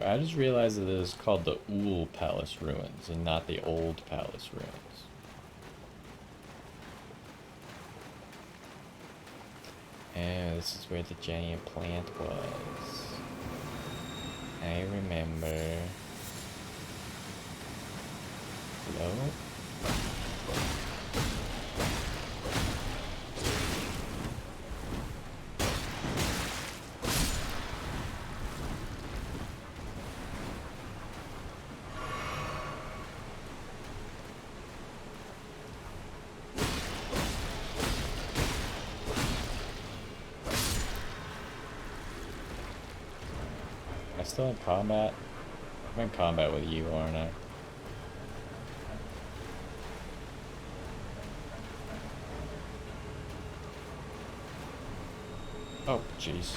I just realized that it is called the Ool Palace Ruins and not the Old Palace Ruins. And this is where the giant plant was. I remember. Hello? Am I still in combat? I'm in combat with you, aren't I? Oh, jeez.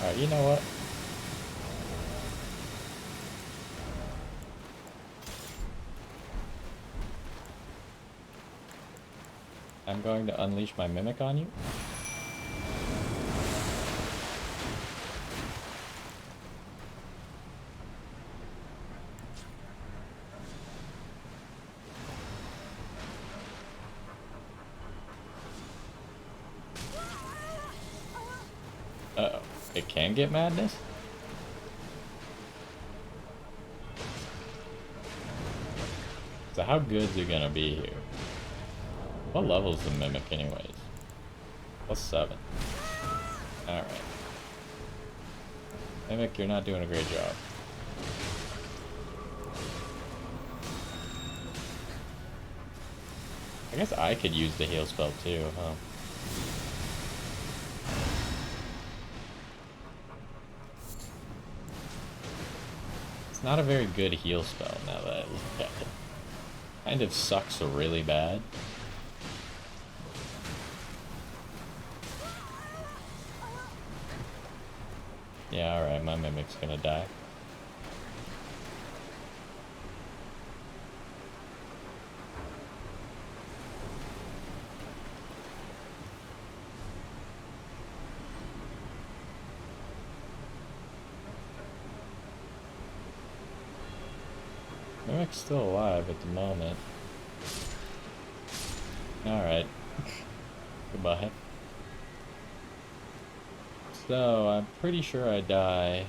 Alright, you know what? I'm going to unleash my mimic on you. Uh-oh. It can get madness? So how good's it gonna be here? What level is the mimic anyways? +7. Alright. Mimic, you're not doing a great job. I guess I could use the heal spell too, huh? It's not a very good heal spell now that I look at it. Kind of sucks really bad. Yeah, alright, my mimic's gonna die. Mimic's still alive at the moment. Alright. Goodbye. So, I'm pretty sure I die.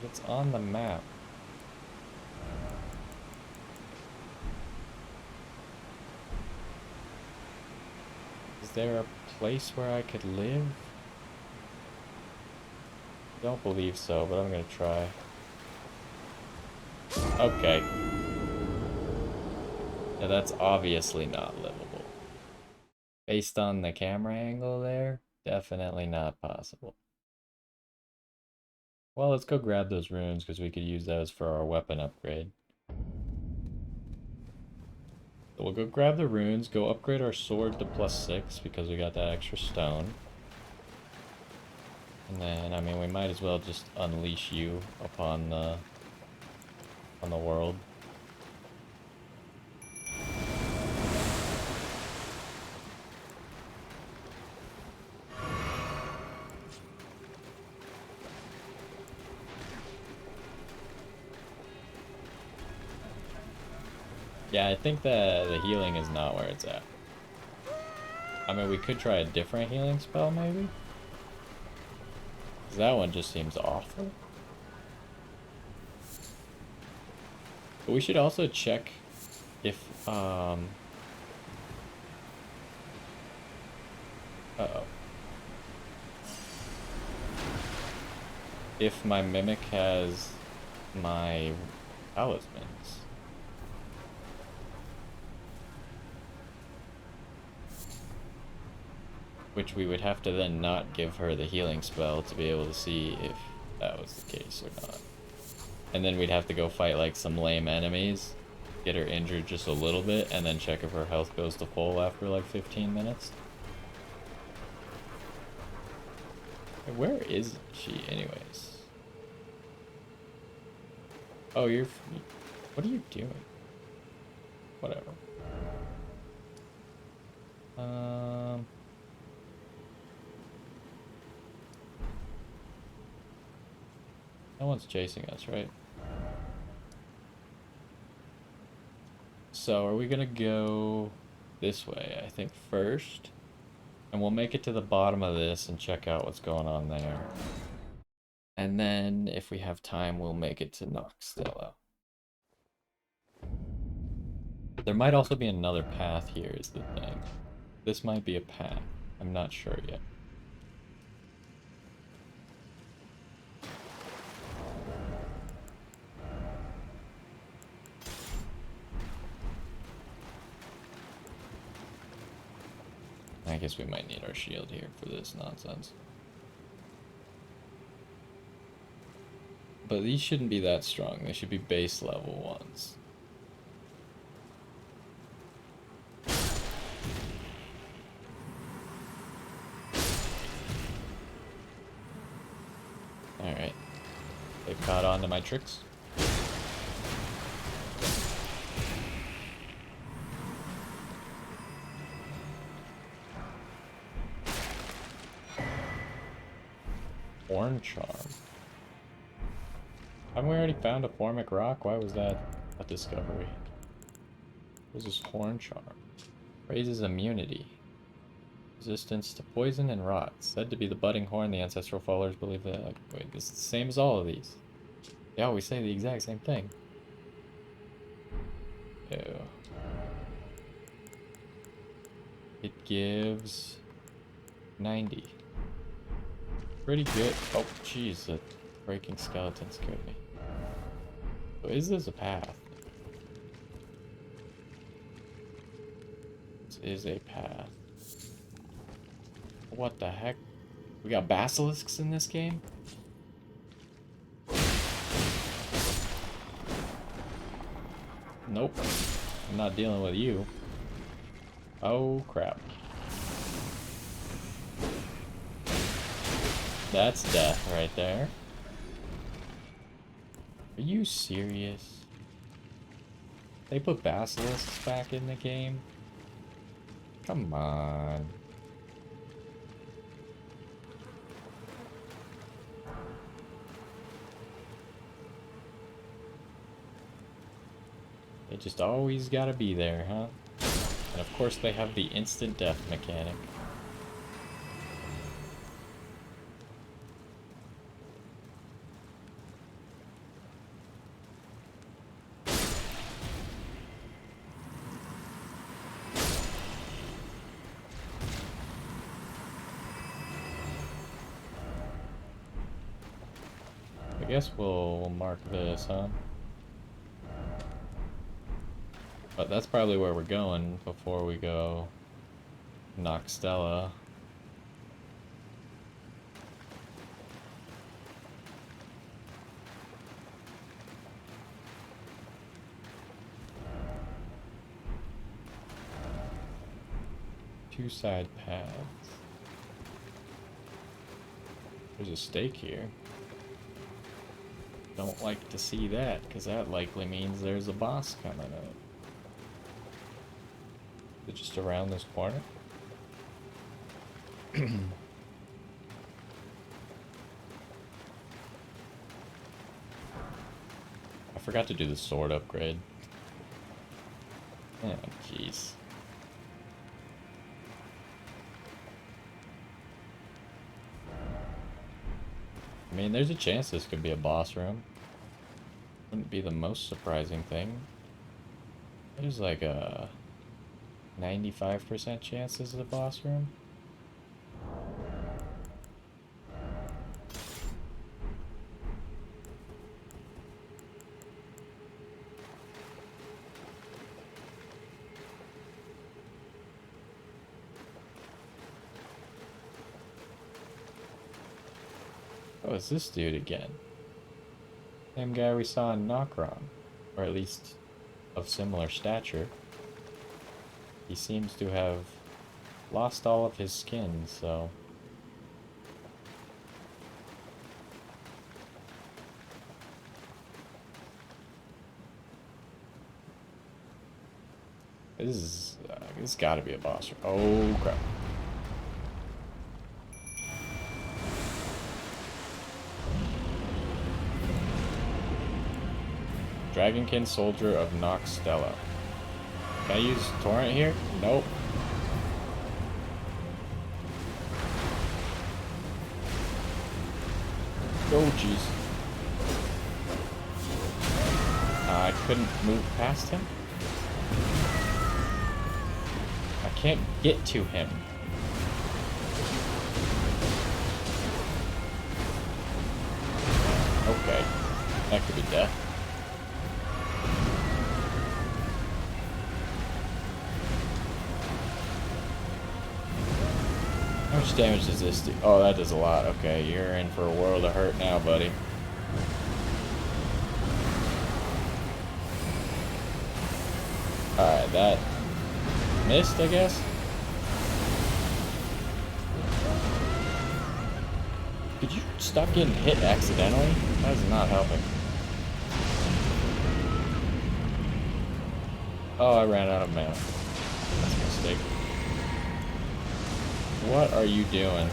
It's on the map. Is there a place where I could live? Don't believe so, but I'm gonna try. Okay. Yeah, that's obviously not livable. Based on the camera angle there, definitely not possible. Well, let's go grab those runes because we could use those for our weapon upgrade. So we'll go grab the runes, go upgrade our sword to +6 because we got that extra stone. And then, I mean, we might as well just unleash you upon the world. Yeah, I think the healing is not where it's at. I mean, we could try a different healing spell, maybe? Because that one just seems awful. But we should also check if, uh-oh. if my mimic has my talismans. Which we would have to then not give her the healing spell to be able to see if that was the case or not. And then we'd have to go fight like some lame enemies, get her injured just a little bit, and then check if her health goes to full after like 15 minutes. Where is she anyways? Oh, what are you doing? Whatever. No one's chasing us, right? So are we gonna go this way, I think, first? And we'll make it to the bottom of this and check out what's going on there. And then, if we have time, we'll make it to Nokstella. There might also be another path here, is the thing. This might be a path. I'm not sure yet. I guess we might need our shield here for this nonsense. But these shouldn't be that strong. They should be base level ones. Alright. They've caught on to my tricks. Horn charm. Haven't we already found a formic rock? Why was that a discovery? What is this horn charm? Raises immunity. Resistance to poison and rot. Said to be the budding horn, the ancestral followers believe that. Like, wait, this is the same as all of these. They always say the exact same thing. Ew. It gives 90. Pretty good. Oh, jeez, the breaking skeleton scared me. So is this a path? This is a path. What the heck? We got basilisks in this game? Nope. I'm not dealing with you. Oh, crap. That's death right there. Are you serious? They put basilisks back in the game? Come on. They just always gotta be there, huh? And of course they have the instant death mechanic. I guess we'll mark this, huh? But that's probably where we're going before we go Nokstella. Two side paths. There's a stake here. Don't like to see that, because that likely means there's a boss coming up. Is it just around this corner? I forgot to do the sword upgrade. Oh, jeez. I mean, there's a chance this could be a boss room. Wouldn't be the most surprising thing. There's like a 95% chance this is a boss room. Oh, it's this dude again. Same guy we saw in Nokron. Or at least of similar stature. He seems to have lost all of his skin, so... This gotta be a boss. Oh, crap. Dragonkin, Soldier of Nokstella. Can I use Torrent here? Nope. Oh, jeez. I couldn't move past him? I can't get to him. Okay. That could be death. How much damage does this do? Oh, that does a lot. Okay, you're in for a world of hurt now, buddy. Alright, that missed, I guess? Could you stop getting hit accidentally? That is not helping. Oh, I ran out of mana. That's a mistake. What are you doing?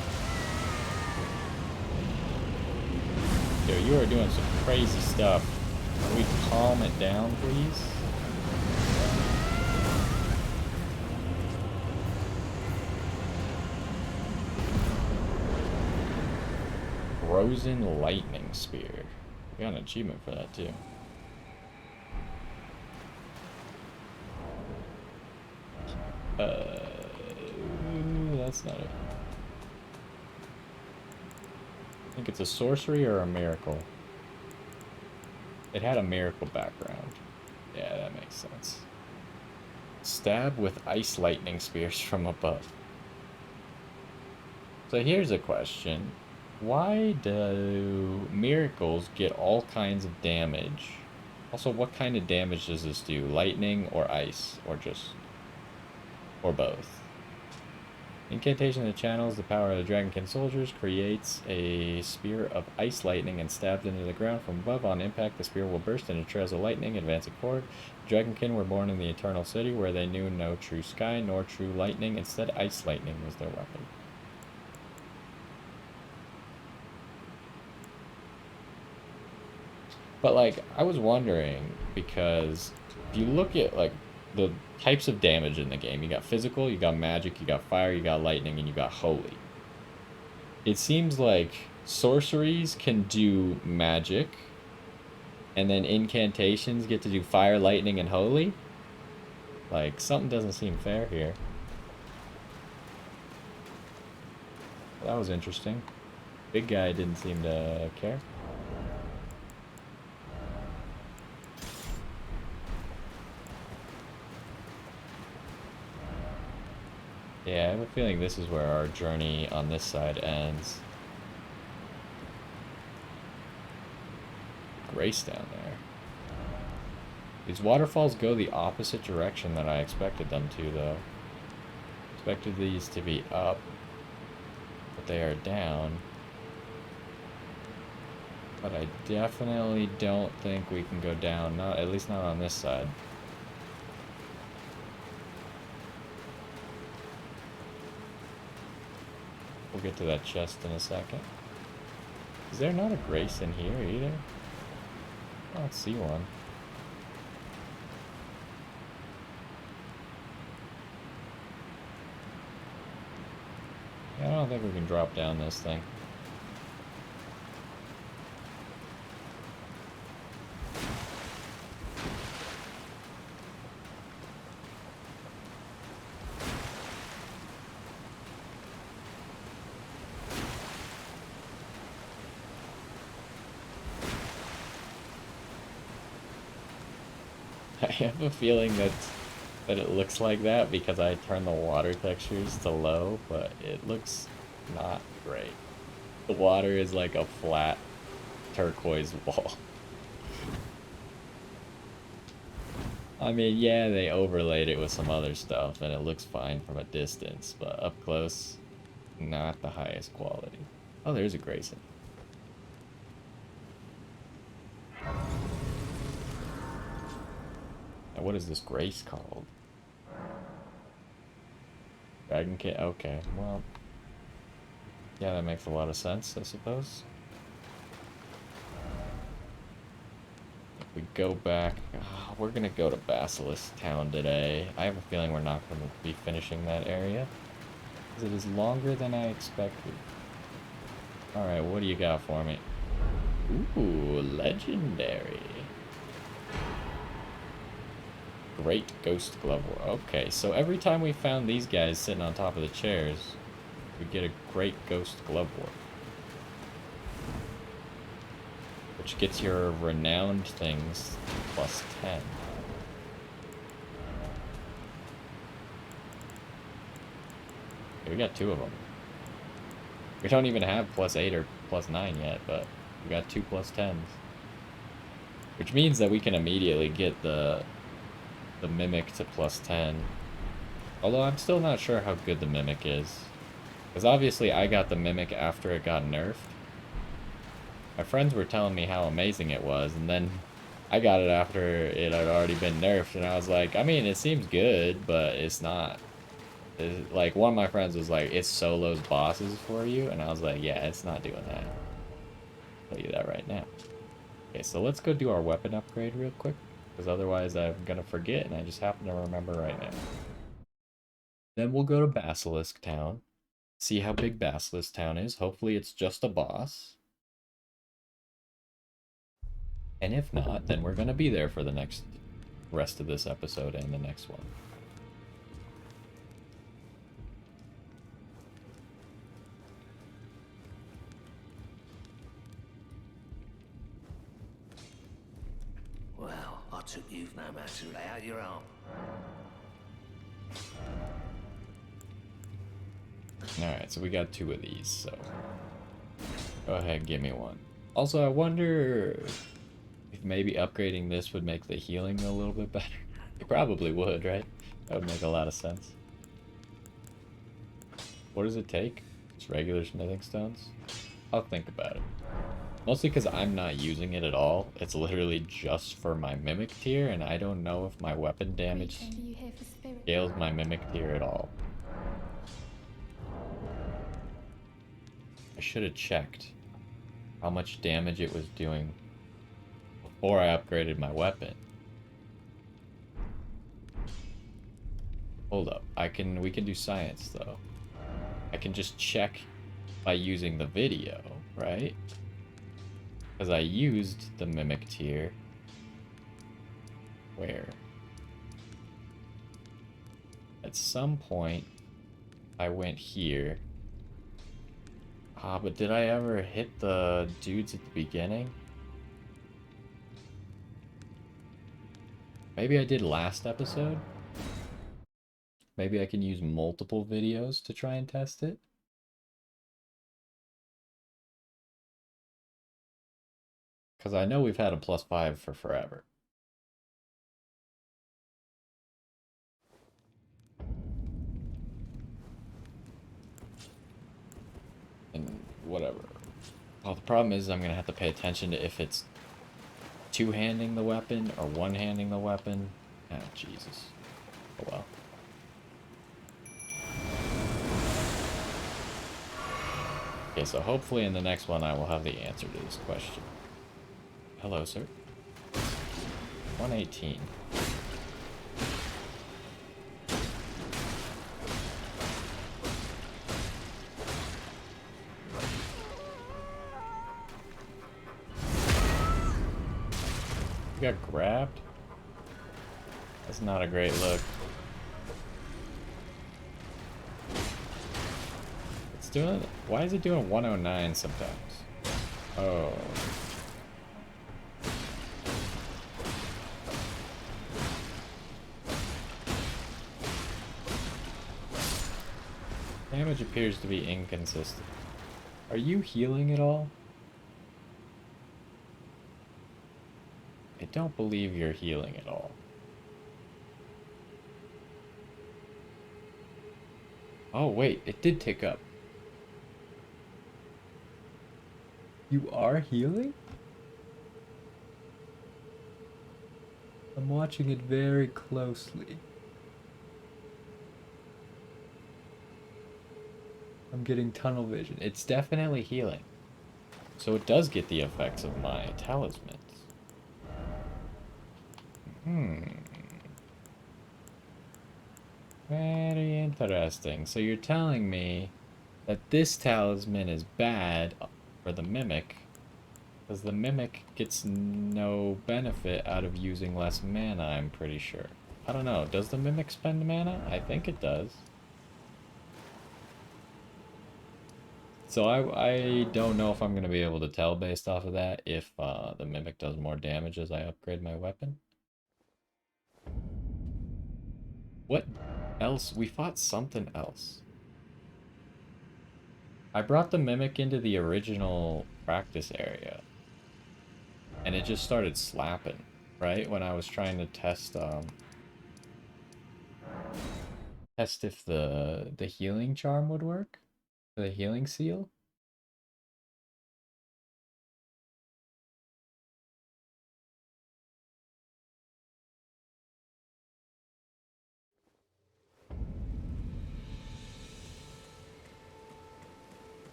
Dude, you are doing some crazy stuff. Can we calm it down, please? Frozen Lightning Spear. We got an achievement for that, too. That's not it. I think it's a sorcery or a miracle. It had a miracle background. Yeah, that makes sense. Stab with ice lightning spears from above. So here's a question. Why do miracles get all kinds of damage? Also, what kind of damage does this do? Lightning or ice? Or just... or both? Incantation that channels the power of the Dragonkin soldiers creates a spear of ice lightning and stabs into the ground from above. On impact, the spear will burst into trails of lightning, advancing forward. Dragonkin were born in the Eternal City, where they knew no true sky nor true lightning. Instead, ice lightning was their weapon. But, like, I was wondering, because if you look at, like, the types of damage in the game, you got physical, you got magic, you got fire, you got lightning, and you got holy. It seems like sorceries can do magic, and then incantations get to do fire, lightning, and holy. Like, something doesn't seem fair here. That was interesting. Big guy didn't seem to care. Yeah, I have a feeling this is where our journey on this side ends. Grace down there. These waterfalls go the opposite direction that I expected them to, though. Expected these to be up, but they are down. But I definitely don't think we can go down, not at least not on this side. We'll get to that chest in a second. Is there not a grace in here either? I don't see one. Yeah, I don't think we can drop down this thing. I have a feeling that it looks like that because I turned the water textures to low, but it looks not great. The water is like a flat turquoise wall. I mean, yeah, they overlaid it with some other stuff, and it looks fine from a distance, but up close, not the highest quality. Oh, there's a Grayson. Now, what is this Grace called? Dragonkin? Okay, well, yeah, that makes a lot of sense, I suppose. If we go back, we're gonna go to Basilisk Town today. I have a feeling we're not gonna be finishing that area, because it is longer than I expected. Alright, what do you got for me? Ooh, legendary. Great Ghost Glove. Okay, so every time we found these guys sitting on top of the chairs, we get a Great Ghost Glove Work. Which gets your renowned things plus 10. Okay, we got 2 of them. We don't even have plus 8 or plus 9 yet, but we got 2 plus 10s. Which means that we can immediately get the Mimic to plus 10. Although I'm still not sure how good the Mimic is. Because obviously I got the Mimic after it got nerfed. My friends were telling me how amazing it was, and then I got it after it had already been nerfed, and I was like, I mean, it seems good, but it's not. Like, one of my friends was like, it solos bosses for you, and I was like, yeah, it's not doing that. I'll tell you that right now. Okay, so let's go do our weapon upgrade real quick, because otherwise I'm gonna forget, and I just happen to remember right now. Then we'll go to Basilisk Town, see how big Basilisk Town is. Hopefully it's just a boss. And if not, then we're gonna be there for the rest of this episode and the next one. Well, I took you've no man to lay out your arm. Alright, so we got 2 of these, so go ahead, give me one. Also, I wonder if maybe upgrading this would make the healing a little bit better. It probably would, right? That would make a lot of sense. What does it take? Just regular smithing stones? I'll think about it. Mostly because I'm not using it at all. It's literally just for my Mimic tier, and I don't know if my weapon damage scales my Mimic tier at all. I should have checked how much damage it was doing before I upgraded my weapon. Hold up, we can do science though. I can just check by using the video, right? Because I used the Mimic tier. Where? At some point, I went here. But did I ever hit the dudes at the beginning? Maybe I did last episode? Maybe I can use multiple videos to try and test it? Because I know we've had a +5 for forever. And whatever. Well, the problem is I'm going to have to pay attention to if it's two-handing the weapon or one-handing the weapon. Ah, Jesus. Oh well. Okay, so hopefully in the next one I will have the answer to this question. Hello, sir. 118. You got grabbed? That's not a great look. It's doing... Why is it doing 109 sometimes? Oh. Damage appears to be inconsistent. Are you healing at all? I don't believe you're healing at all. Oh, wait, it did tick up. You are healing? I'm watching it very closely. I'm getting tunnel vision. It's definitely healing. So it does get the effects of my talismans. Very interesting. So you're telling me that this talisman is bad for the Mimic, because the Mimic gets no benefit out of using less mana, I'm pretty sure. I don't know. Does the Mimic spend mana? I think it does. So I don't know if I'm going to be able to tell based off of that if the Mimic does more damage as I upgrade my weapon. What else? We fought something else. I brought the Mimic into the original practice area. And it just started slapping, right? When I was trying to test if the healing charm would work. The healing seal.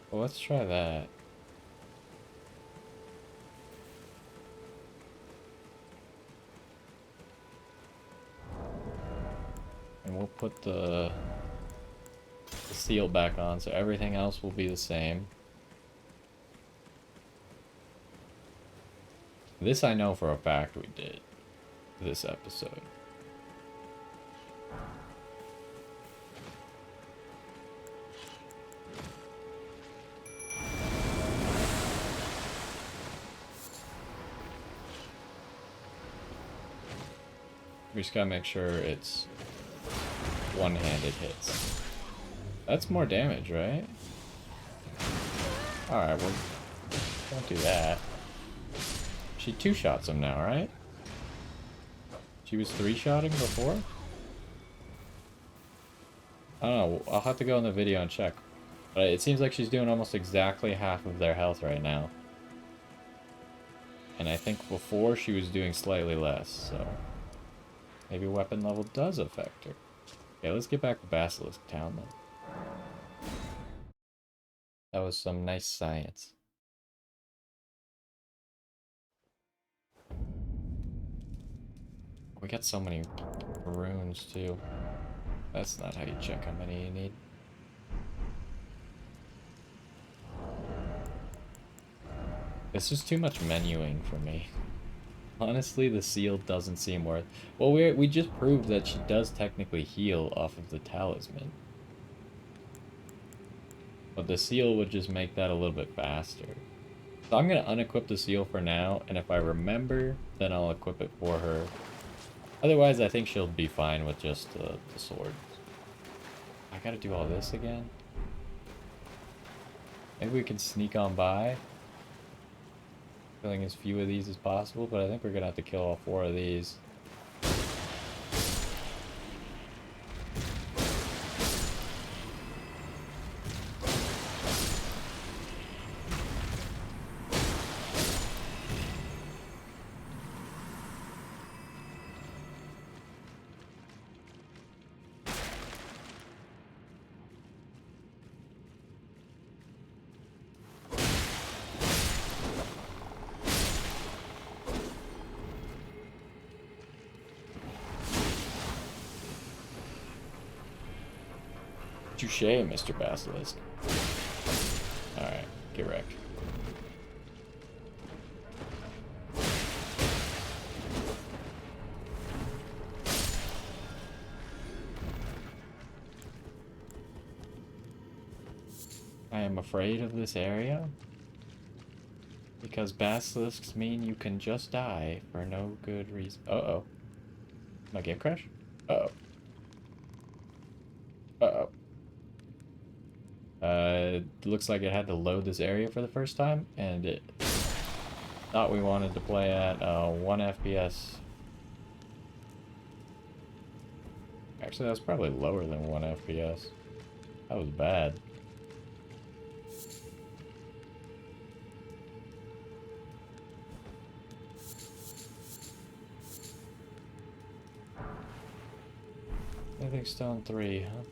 Well, let's try that. And we'll put the seal back on, so everything else will be the same. This I know for a fact we did this episode. We just gotta make sure it's one-handed hits. That's more damage, right? Alright, well, don't do that. She two-shots him now, right? She was three-shotting before? I don't know, I'll have to go in the video and check. But it seems like she's doing almost exactly half of their health right now. And I think before she was doing slightly less, so... maybe weapon level does affect her. Okay, let's get back to Basilisk Town then. That was some nice science. We got so many runes too. That's not how you check how many you need. This is too much menuing for me. Honestly, the seal doesn't seem worth... well, we just proved that she does technically heal off of the talisman. But the seal would just make that a little bit faster. So I'm going to unequip the seal for now, and if I remember, then I'll equip it for her. Otherwise, I think she'll be fine with just the sword. I gotta do all this again? Maybe we can sneak on by. Killing as few of these as possible, but I think we're gonna have to kill all 4 of these. Touche, Mr. Basilisk. Alright, get wrecked. I am afraid of this area. Because basilisks mean you can just die for no good reason. Uh-oh. My game crash? Uh-oh. Uh-oh. It looks like it had to load this area for the first time, and it thought we wanted to play at 1 FPS. Actually, that was probably lower than 1 FPS. That was bad. I think stone 3, huh?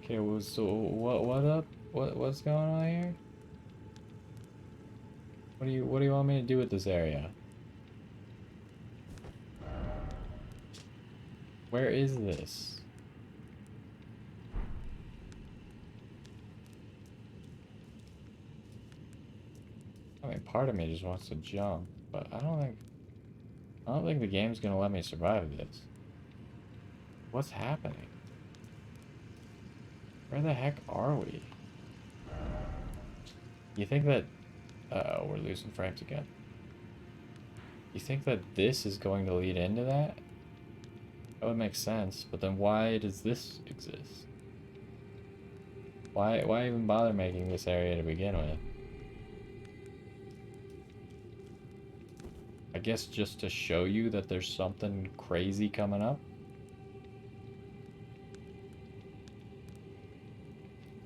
Okay, well, so what up? What's going on here? What do you want me to do with this area? Where is this? I mean, part of me just wants to jump, but I don't think the game's gonna let me survive this. What's happening? Where the heck are we? You think that... Uh-oh, we're losing frames again. You think that this is going to lead into that? That would make sense, but then why does this exist? Why even bother making this area to begin with? I guess just to show you that there's something crazy coming up?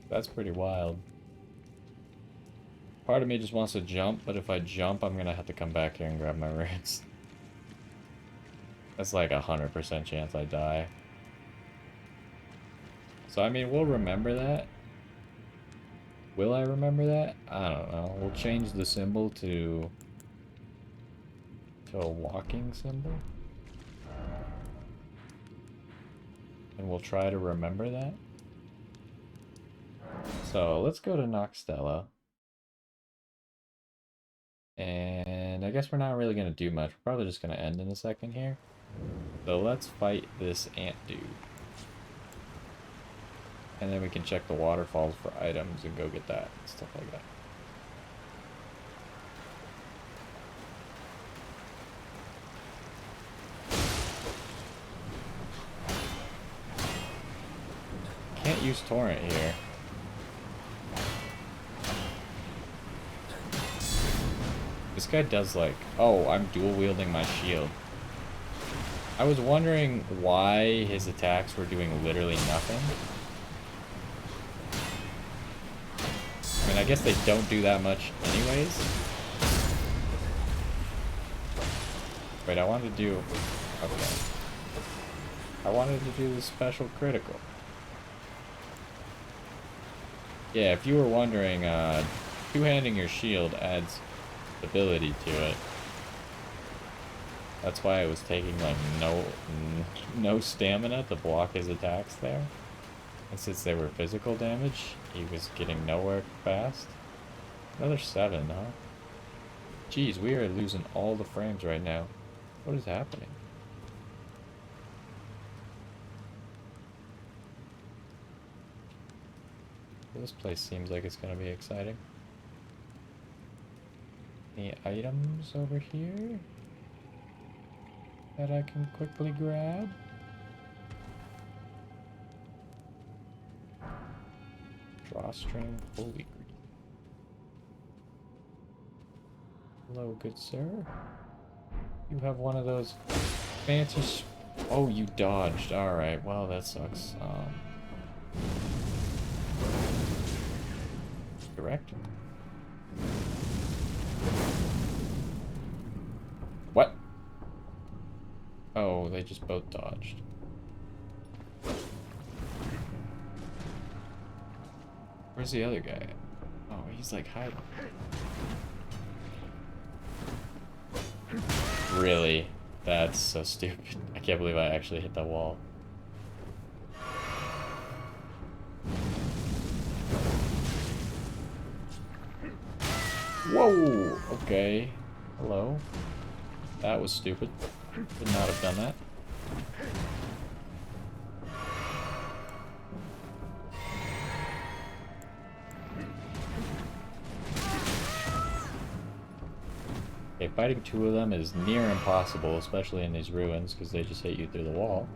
That's pretty wild. Part of me just wants to jump, but if I jump, I'm gonna have to come back here and grab my roots. That's like 100% chance I die. So, I mean, we'll remember that. Will I remember that? I don't know. We'll change the symbol to a walking symbol. And we'll try to remember that. So, let's go to Nokstella. And I guess we're not really going to do much. We're probably just going to end in a second here. So let's fight this ant dude. And then we can check the waterfalls for items and go get that. Stuff like that. Can't use torrent here. This guy does like... Oh, I'm dual wielding my shield. I was wondering why his attacks were doing literally nothing. I mean, I guess they don't do that much anyways. Wait, I wanted to do... Okay. I wanted to do the special critical. Yeah, if you were wondering, two-handing your shield adds ability to it. That's why it was taking like no stamina to block his attacks there. And since they were physical damage, he was getting nowhere fast. Another 7, huh? Jeez, we are losing all the frames right now. What is happening? This place seems like it's gonna be exciting. Any items over here that I can quickly grab? Drawstring holy green. Hello, good sir. You have one of those fancy oh, you dodged. Alright, well, that sucks. Correct? What? Oh, they just both dodged. Where's the other guy? Oh, he's like hiding. Really? That's so stupid. I can't believe I actually hit that wall. Whoa! Okay. Hello. That was stupid. Would not have done that. Okay, fighting two of them is near impossible, especially in these ruins, because they just hit you through the wall.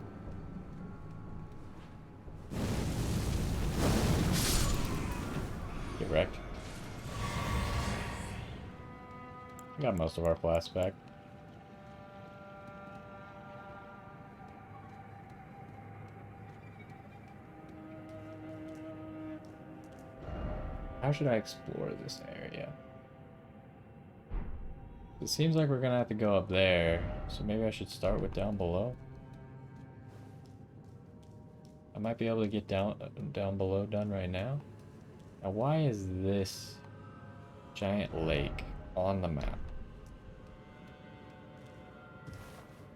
We got most of our flasks back. How should I explore this area? It seems like we're gonna have to go up there, so maybe I should start with down below. I might be able to get down below done right now. Now, why is this giant lake on the map?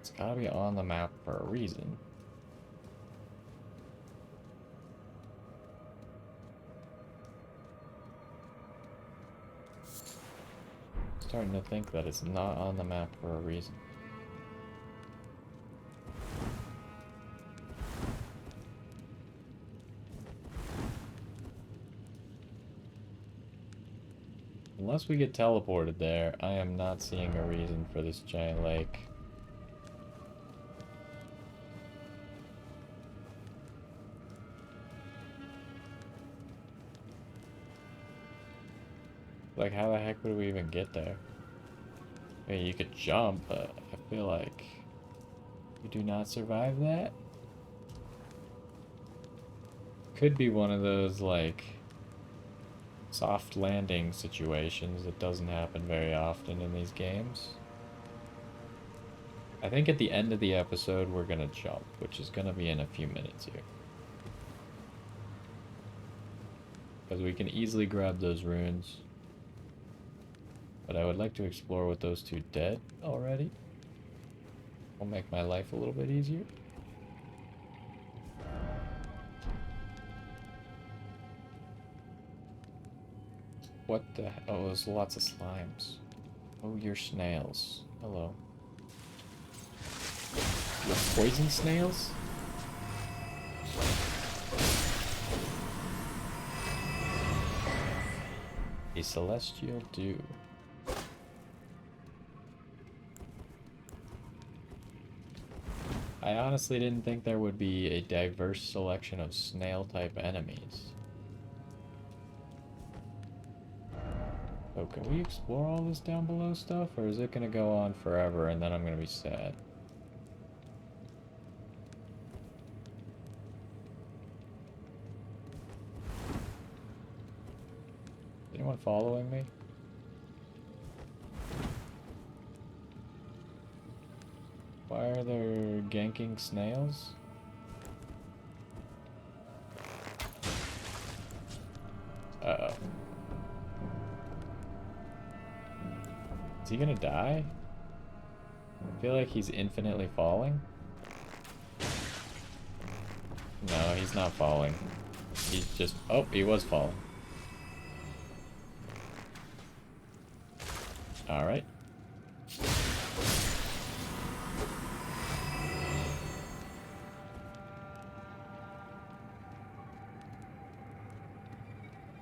It's gotta be on the map for a reason. Starting to think that it's not on the map for a reason. Unless we get teleported there, I am not seeing a reason for this giant lake. Like, how the heck would we even get there? I mean, you could jump, but I feel like you do not survive that. Could be one of those, like, soft landing situations that doesn't happen very often in these games. I think at the end of the episode, we're gonna jump, which is gonna be in a few minutes here. Because we can easily grab those runes. But I would like to explore with those two dead already. Will make my life a little bit easier. What the hell? Oh, there's lots of slimes. Oh, you're snails. Hello. You're poison snails? A celestial dew. I honestly didn't think there would be a diverse selection of snail-type enemies. So can we explore all this down below stuff, or is it gonna go on forever and then I'm gonna be sad? Is anyone following me? Why are there ganking snails? Uh-oh. Is he gonna die? I feel like he's infinitely falling. No, he's not falling. He's just... Oh, he was falling. Alright.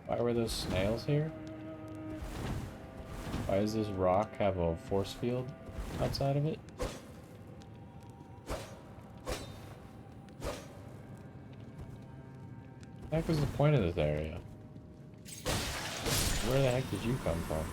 Why were those snails here? Why does this rock have a force field outside of it? What the heck was the point of this area? Where the heck did you come from?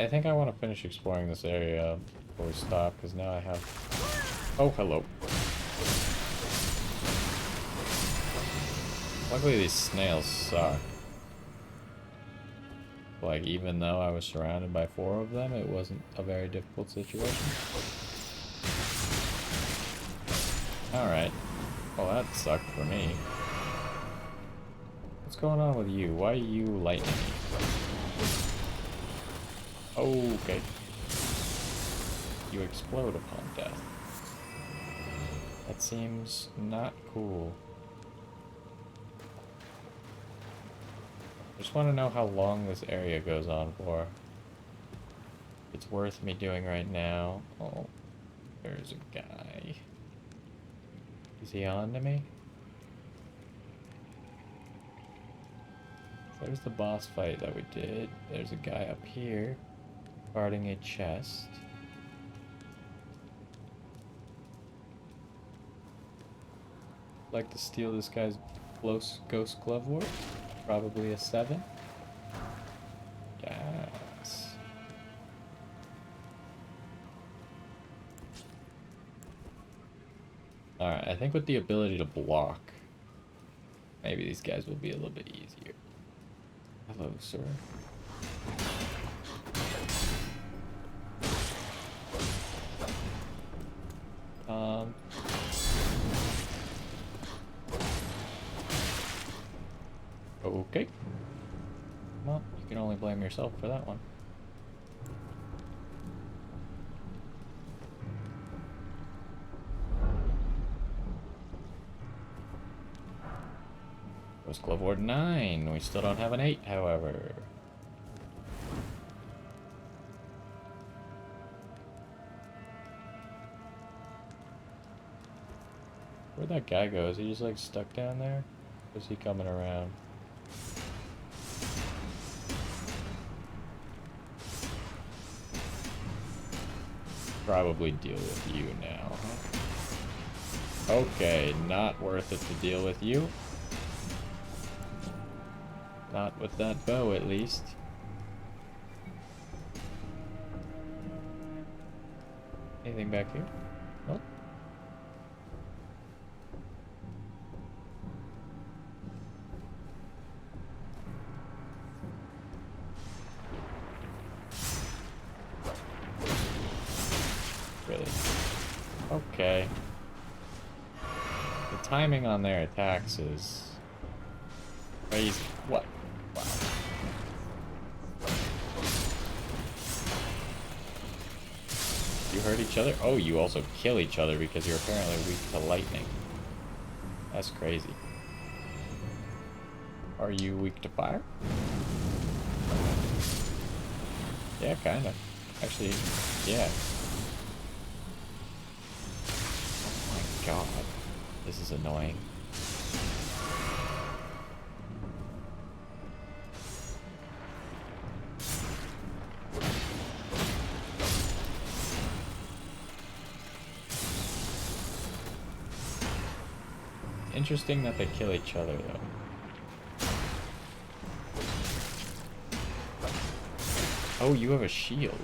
I think I want to finish exploring this area before we stop, because now I have... Oh, hello. Luckily these snails suck. Like, even though I was surrounded by 4 of them, it wasn't a very difficult situation. Alright. Well, that sucked for me. What's going on with you? Why are you lightning me? Okay. You explode upon death. That seems not cool. I just want to know how long this area goes on for. it's worth me doing right now. Oh, there's a guy. Is he on to me? There's the boss fight that we did. There's a guy up here guarding a chest. Like to steal this guy's ghost glove ward. Probably a 7. Yes. Alright, I think with the ability to block, maybe these guys will be a little bit easier. Hello, sir. Okay. Well, you can only blame yourself for that one. Ghost Glove Ward 9. We still don't have an 8, however. Where'd that guy go? Is he just like stuck down there? Or is he coming around? Probably deal with you now, huh? Okay, not worth it to deal with you. Not with that bow, at least. Anything back here? Nope. Really? Okay. The timing on their attacks is crazy. What? Wow. You hurt each other? Oh, you also kill each other because you're apparently weak to lightning. That's crazy. Are you weak to fire? Yeah, kinda. Actually, yeah. Oh my god. This is annoying. Interesting that they kill each other, though. Oh, you have a shield.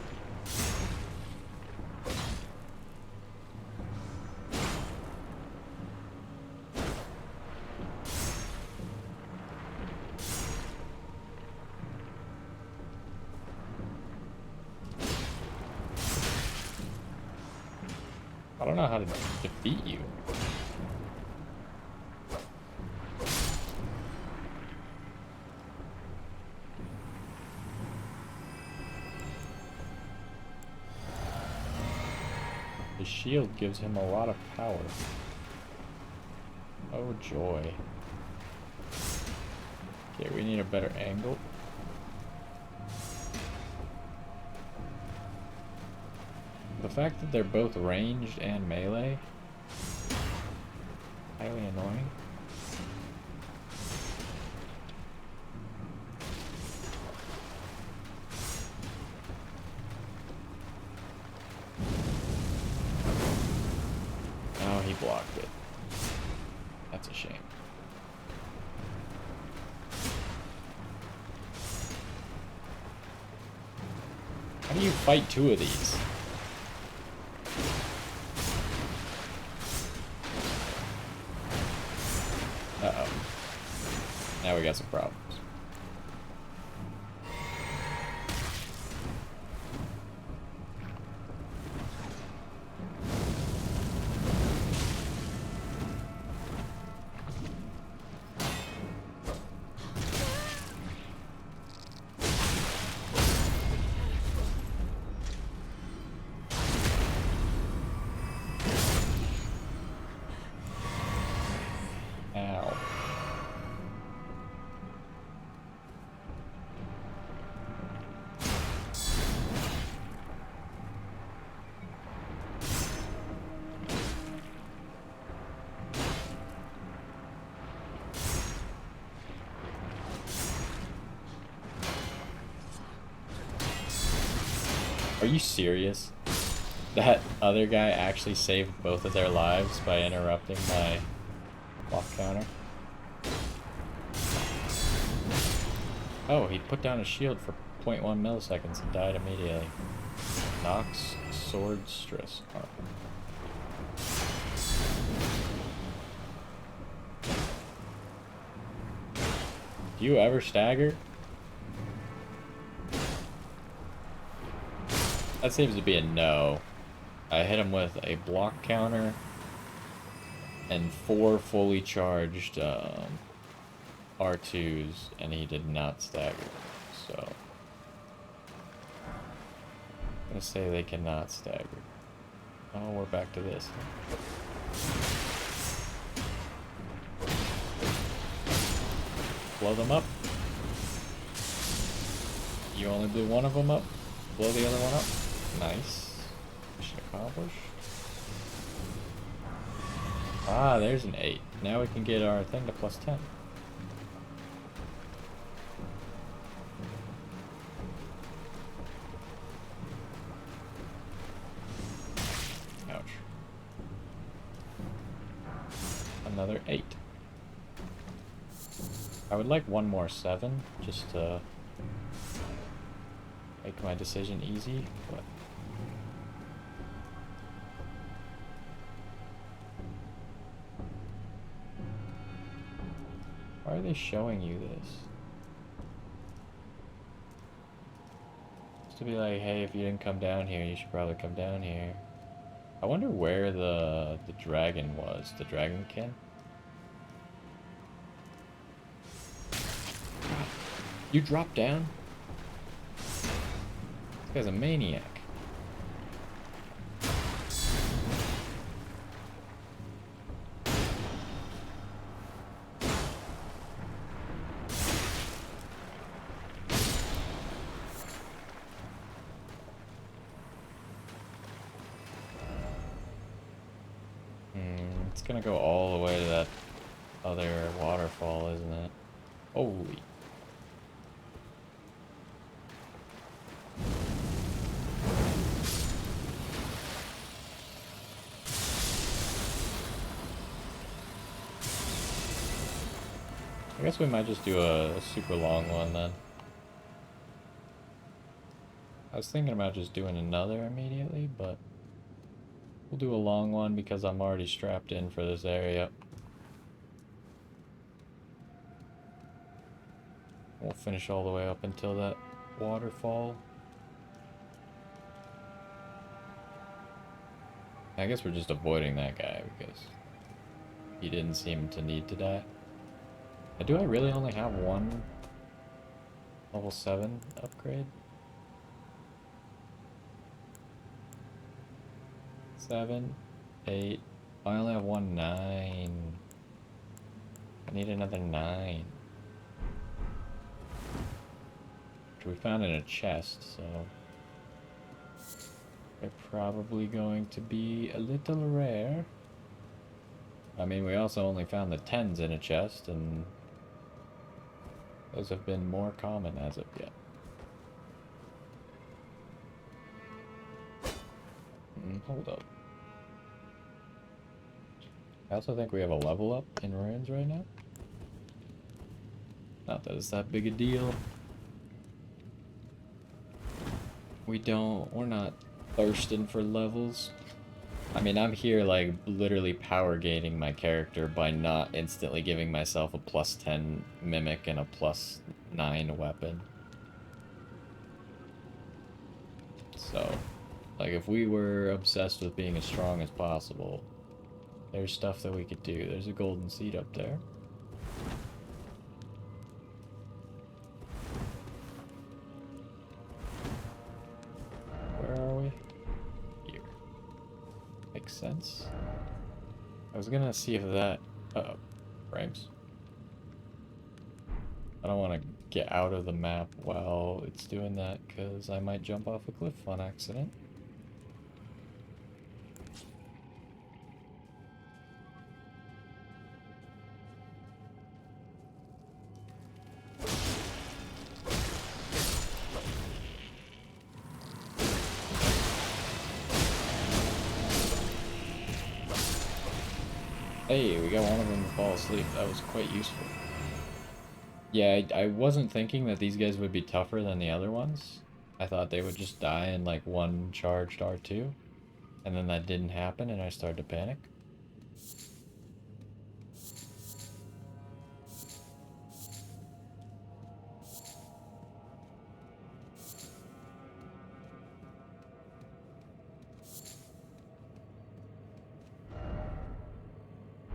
I don't know how to defeat you. The shield gives him a lot of power. Oh joy. Okay, we need a better angle. The fact that they're both ranged and melee, highly annoying. Oh, he blocked it. That's a shame. How do you fight two of these? Uh-oh. Now we got some problems. Are you serious? That other guy actually saved both of their lives by interrupting my block counter? Oh, he put down a shield for 0.1 milliseconds and died immediately. Nox sword stress armor. Do you ever stagger? That seems to be a no. I hit him with a block counter and 4 fully charged R2s, and he did not stagger. So I'm gonna say they cannot stagger. Oh, we're back to this. Blow them up. You only blew one of them up. Blow the other one up. Nice. Mission accomplished. Ah, there's an 8. Now we can get our thing to plus 10. Ouch. Another 8. I would like one more 7, just to make my decision easy, but why are they showing you this? Just to be like, hey, if you didn't come down here, you should probably come down here. I wonder where the dragon was, the Dragonkin. You dropped down? This guy's a maniac. It's gonna go all the way to that other waterfall, isn't it? Holy. I guess we might just do a super long one then. I was thinking about just doing another immediately, but we'll do a long one because I'm already strapped in for this area. We'll finish all the way up until that waterfall. I guess we're just avoiding that guy because he didn't seem to need to die. Do I really only have one level 7 upgrade? 7, 8. I only have one 9. I need another 9. Which we found in a chest, so they're probably going to be a little rare. I mean, we also only found the 10s in a chest, and those have been more common as of yet. Hold up. I also think we have a level up in ruins right now. Not that it's that big a deal. We're not thirsting for levels. I mean, I'm here like literally power gating my character by not instantly giving myself a plus 10 mimic and a plus 9 weapon. So, like, if we were obsessed with being as strong as possible, there's stuff that we could do. There's a golden seed up there. Where are we? Here. Makes sense. I was gonna see if that... Uh-oh. Frames. I don't want to get out of the map while it's doing that, because I might jump off a cliff on accident. Hey, we got one of them to fall asleep. That was quite useful. Yeah, I wasn't thinking that these guys would be tougher than the other ones. I thought they would just die in like one charged R2. And then that didn't happen and I started to panic.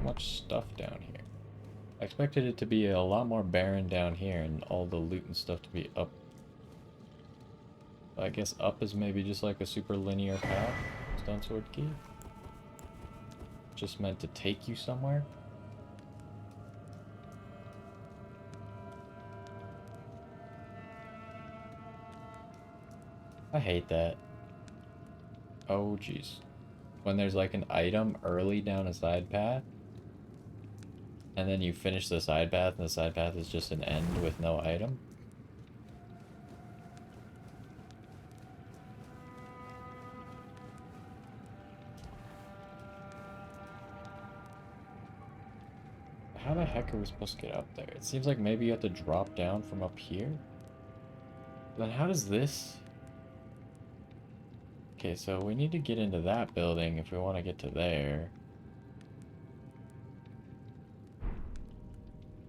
Much stuff down here. I expected it to be a lot more barren down here and all the loot and stuff to be up. But I guess up is maybe just like a super linear path. Stone sword key. Just meant to take you somewhere. I hate that. Oh jeez. When there's like an item early down a side path, and then you finish the side path, and the side path is just an end with no item. How the heck are we supposed to get up there? It seems like maybe you have to drop down from up here. Then how does this... Okay, so we need to get into that building if we want to get to there.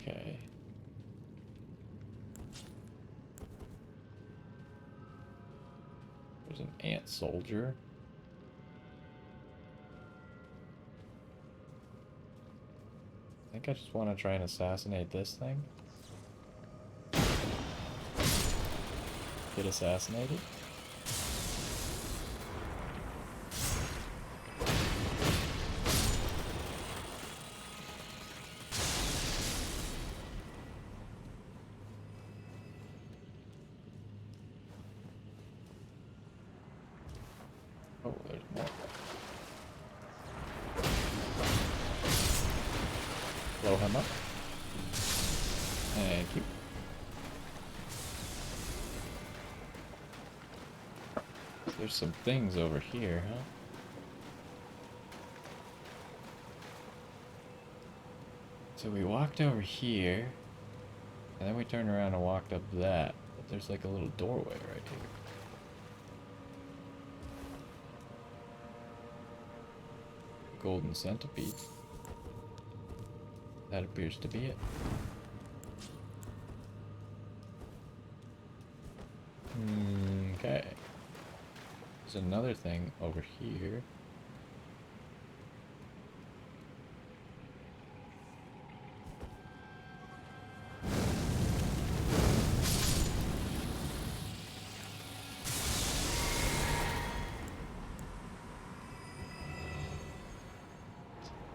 Okay. There's an ant soldier. I think I just want to try and assassinate this thing. Get assassinated. Oh, there's more. Blow him up. Thank you. There's some things over here, huh? So we walked over here, and then we turned around and walked up that. But there's like a little doorway right here. Golden centipede. That appears to be it. Okay. There's another thing over here.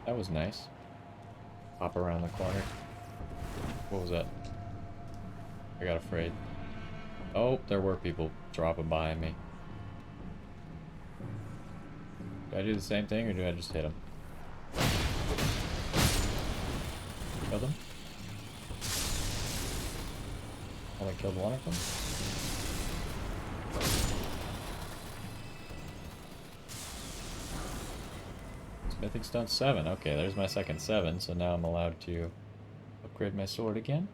That was nice. Hop around the corner. What was that? I got afraid. Oh, there were people dropping by me. Do I do the same thing or do I just hit them? Kill them? Only killed one of them? Smithing stone 7. Okay, there's my second 7, so now I'm allowed to upgrade my sword again.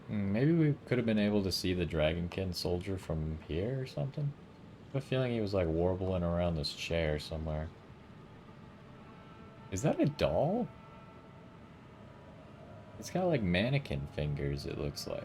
Maybe we could have been able to see the Dragonkin soldier from here or something. I have a feeling he was like warbling around this chair somewhere. Is that a doll? It's got like mannequin fingers, it looks like.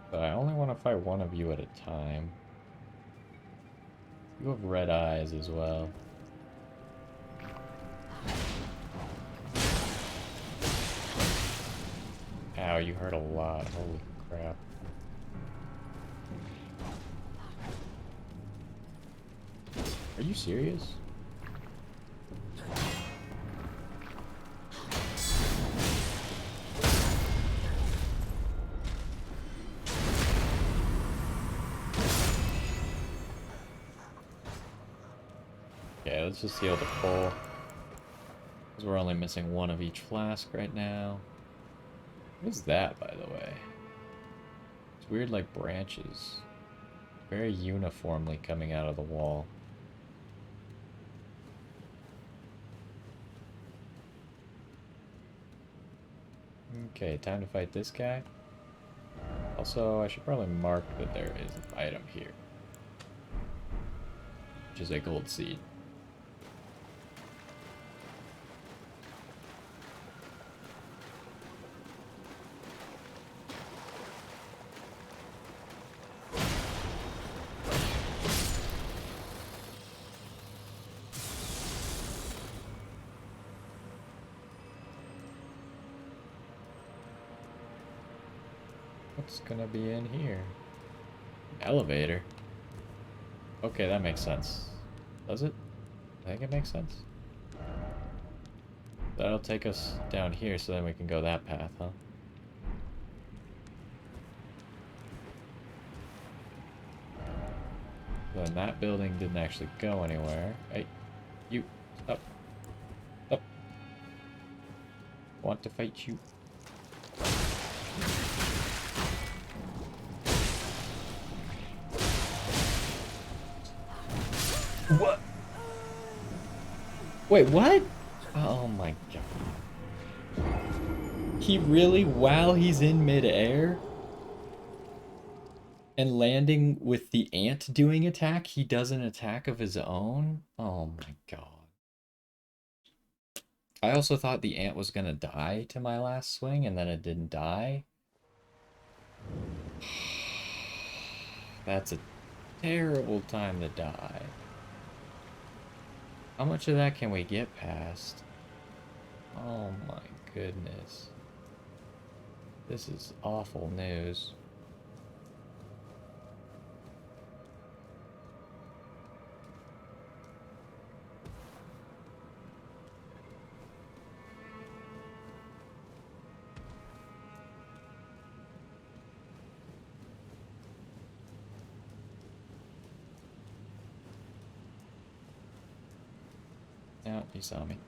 But I only want to fight one of you at a time. You have red eyes as well. Ow, you hurt a lot. Holy crap. Are you serious? Okay, let's just heal the full. Because we're only missing one of each flask right now. What is that, by the way? It's weird, like, branches. Very uniformly coming out of the wall. Okay, time to fight this guy. Also, I should probably mark that there is an item here. Which is a gold seed. What's gonna be in here? Elevator? Okay, that makes sense. Does it? I think it makes sense. That'll take us down here so then we can go that path, huh? Then that building didn't actually go anywhere. Hey, you, stop. Stop. Want to fight you. What? Wait, what? Oh my god. He really, while he's in midair and landing with the ant doing attack, he does an attack of his own? Oh my god. I also thought the ant was gonna die to my last swing, and then it didn't die. That's a terrible time to die. How much of that can we get past? Oh my goodness. This is awful news. Yeah, he saw me.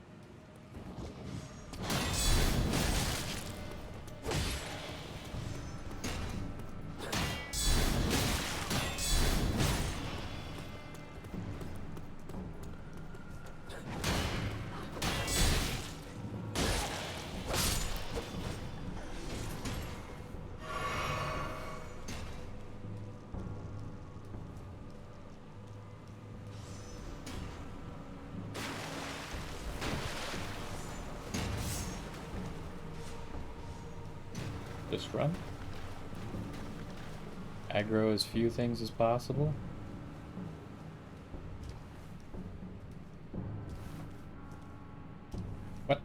Just run. Aggro as few things as possible. What?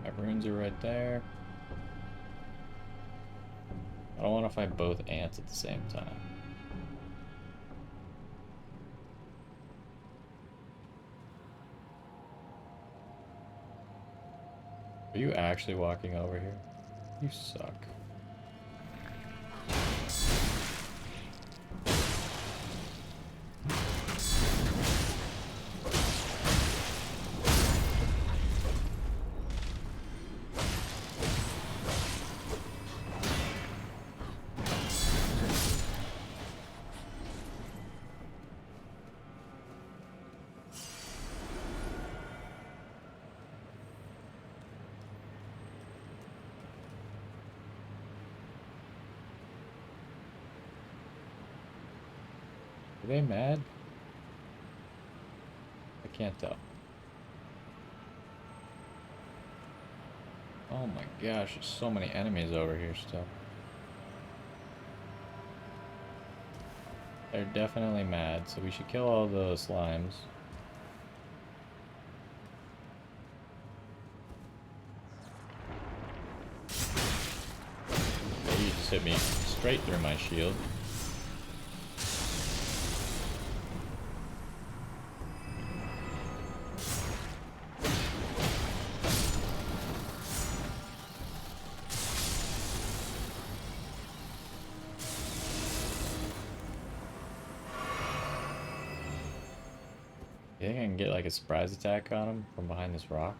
My runes are right there. I don't want to fight both ants at the same time. Are you actually walking over here? You suck. Are they mad? I can't tell. Oh my gosh, there's so many enemies over here still. They're definitely mad, so we should kill all those slimes. Yeah, you just hit me straight through my shield. You think I can get like a surprise attack on him from behind this rock?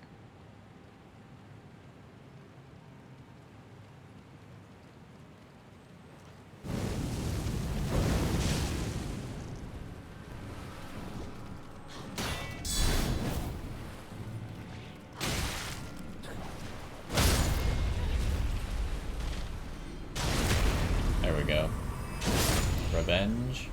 There we go. Revenge.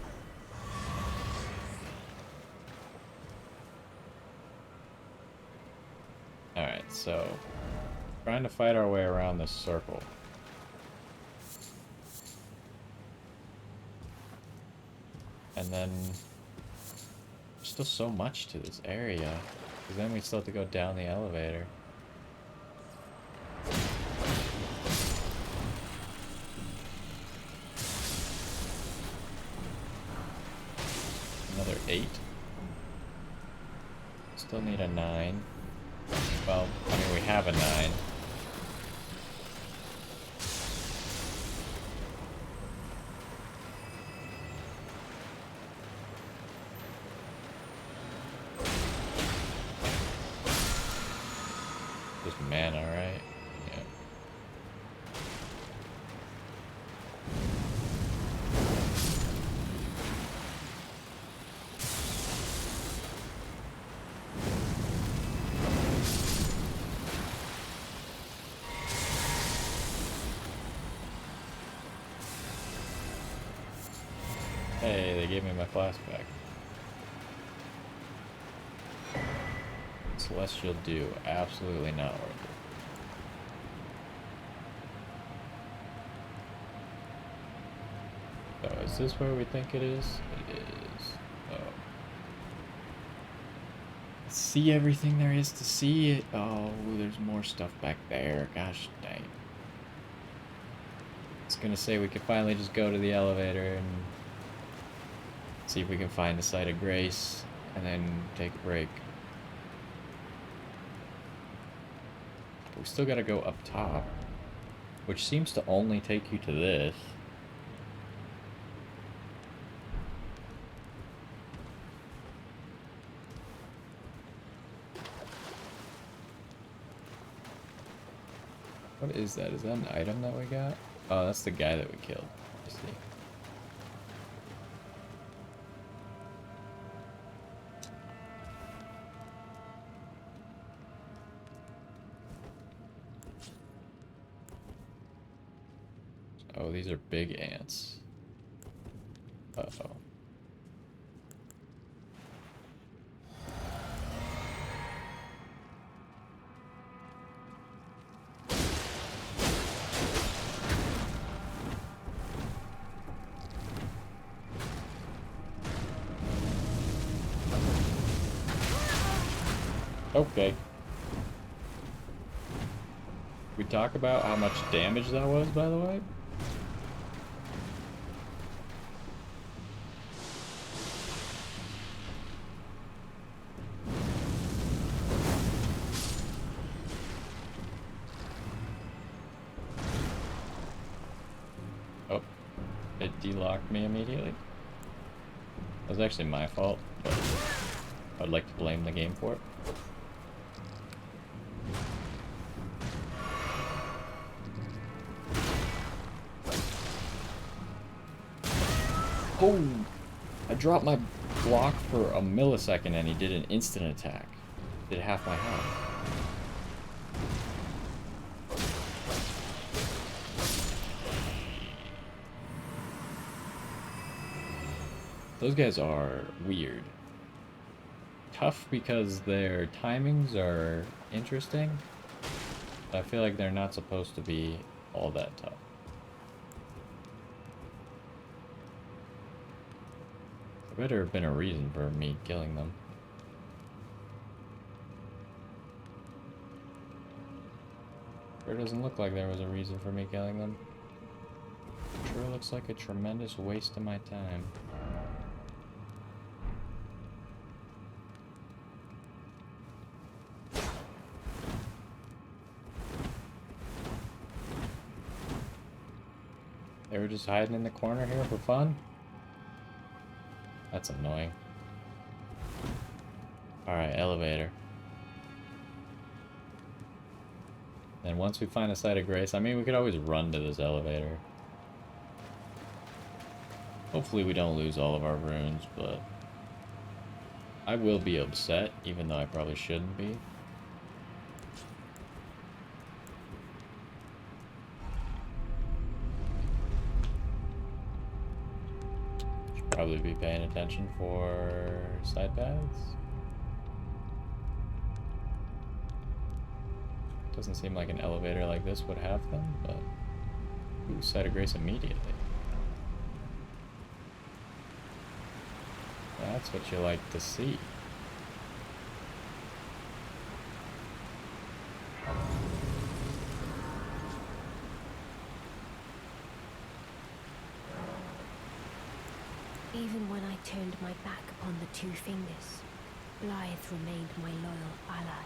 Alright, so trying to fight our way around this circle. And then there's still so much to this area. Because then we still have to go down the elevator. Another 8. Still need a 9. Well, I mean, we have a 9. Just mana, right? Yeah. Hey, they gave me my flask back. Celestial Dew, absolutely not worth it. So, is this where we think it is? It is. Oh. See everything there is to see. Oh, there's more stuff back there. Gosh dang. It's gonna say we can finally just go to the elevator and see if we can find the site of grace and then take a break. But we still gotta go up top, which seems to only take you to this. What is that? Is that an item that we got? Oh, that's the guy that we killed. I see. Oh, these are big ants. Uh-oh. Okay. We talk about how much damage that was, by the way? Oh, it delocked me immediately. That was actually my fault, but I'd like to blame the game for it. Oh! I dropped my block for a millisecond and he did an instant attack. Did half my health. Those guys are weird. Tough because their timings are interesting. But I feel like they're not supposed to be all that tough. There better have been a reason for me killing them. Sure doesn't look like there was a reason for me killing them. Sure looks like a tremendous waste of my time. They were just hiding in the corner here for fun? That's annoying. Alright, elevator. And once we find a site of grace, I mean, we could always run to this elevator. Hopefully we don't lose all of our runes, but I will be upset, even though I probably shouldn't be. Should probably be paying attention for side paths. Doesn't seem like an elevator like this would have them, but... Ooh, site of grace immediately. That's what you like to see. Even when I turned my back upon the Two Fingers, Blythe remained my loyal ally.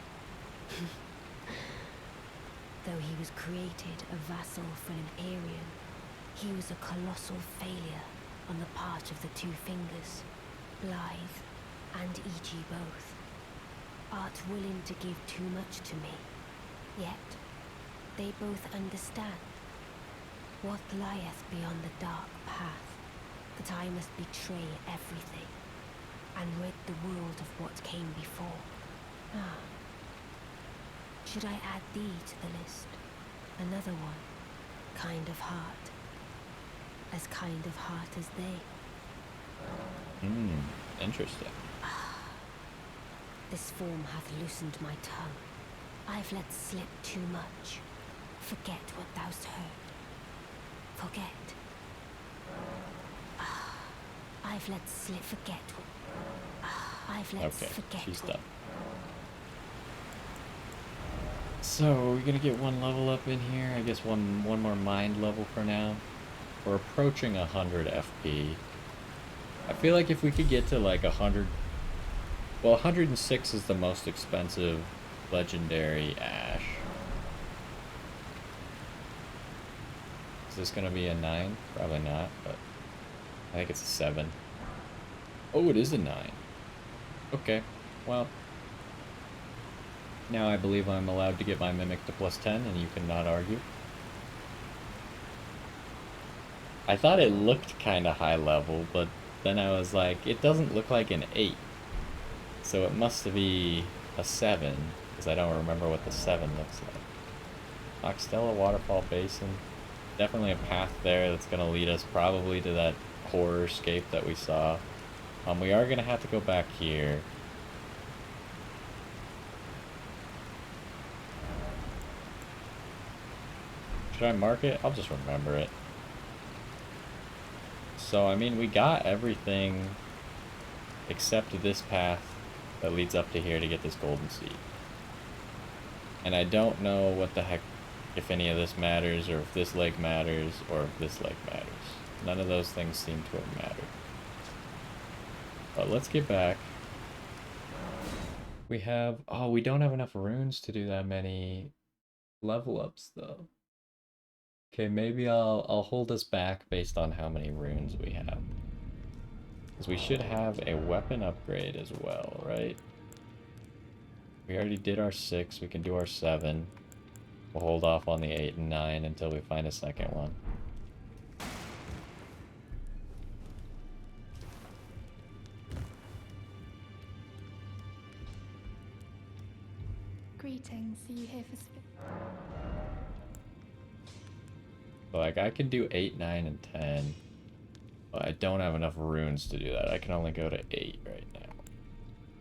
Though he was created a vassal for an Empyrean, he was a colossal failure on the part of the Two Fingers. Blythe and E.G. both. Art willing to give too much to me, yet they both understand what lieth beyond the dark path, that I must betray everything and rid the world of what came before. Ah. Should I add thee to the list? Another one. Kind of heart. As kind of heart as they. Interesting. This form hath loosened my tongue. I've let slip too much. Forget what thou'st heard. Forget. I've let slip. Forget what. I've let forget. She's done. So, we're gonna get one level up in here. I guess one more mind level for now. We're approaching 100 FP. I feel like if we could get to like 100... Well, 106 is the most expensive legendary ash. Is this gonna be a 9? Probably not, but I think it's a 7. Oh, it is a 9. Okay, well... Now I believe I'm allowed to get my Mimic to +10, and you cannot argue. I thought it looked kind of high level, but then I was like, it doesn't look like an 8. So it must be a 7, because I don't remember what the 7 looks like. Nokstella Waterfall Basin. Definitely a path there that's going to lead us probably to that horror scape that we saw. We are going to have to go back here. Should I mark it? I'll just remember it. So, I mean, we got everything except this path that leads up to here to get this golden seed. And I don't know what the heck, if any of this matters, or if this lake matters, or if this lake matters. None of those things seem to have mattered. But let's get back. We have... Oh, we don't have enough runes to do that many level ups, though. Okay, maybe I'll hold us back based on how many runes we have. Because we should have a weapon upgrade as well, right? We already did our 6, we can do our 7. We'll hold off on the 8 and 9 until we find a second one. Greetings, are you here for Like, I can do 8, 9, and 10. But I don't have enough runes to do that. I can only go to 8 right now.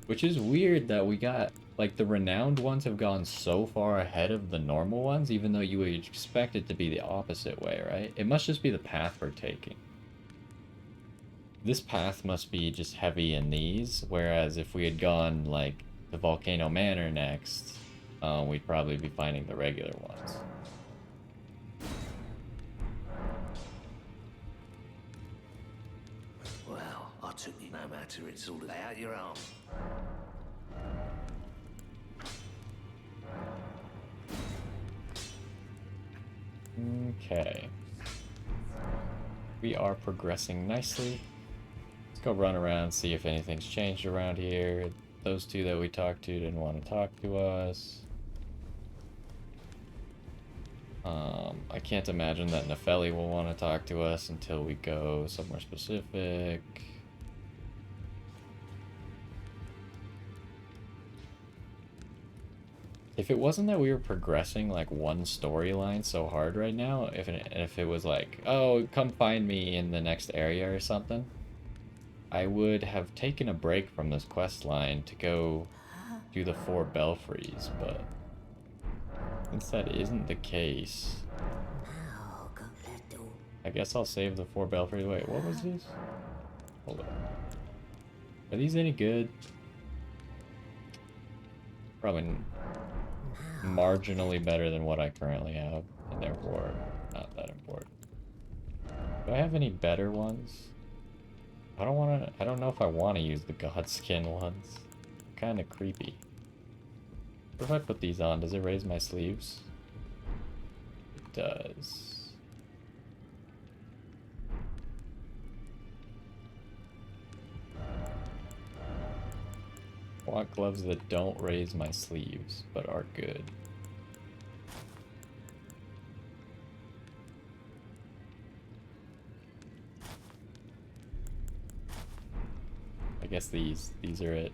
Which is weird that we got... Like, the renowned ones have gone so far ahead of the normal ones, even though you would expect it to be the opposite way, right? It must just be the path we're taking. This path must be just heavy in these, whereas if we had gone, like, the Volcano Manor next, we'd probably be finding the regular ones. Well, I took you no matter, it's all lay out your arm. Okay. We are progressing nicely. Let's go run around, see if anything's changed around here. those two that we talked to didn't want to talk to us. I can't imagine that Nefeli will want to talk to us until we go somewhere specific. If it wasn't that we were progressing like one storyline so hard right now, if it was like, oh, come find me in the next area or something, I would have taken a break from this quest line to go do the 4 belfries, but since that isn't the case, I guess I'll save the 4 belfries. Wait, what was this? Hold up. Are these any good? Probably marginally better than what I currently have, and therefore not that important. Do I have any better ones? I don't know if I want to use the Godskin ones. Kind of creepy. What if I put these on? Does it raise my sleeves? It does. I want gloves that don't raise my sleeves, but are good. I guess these are it.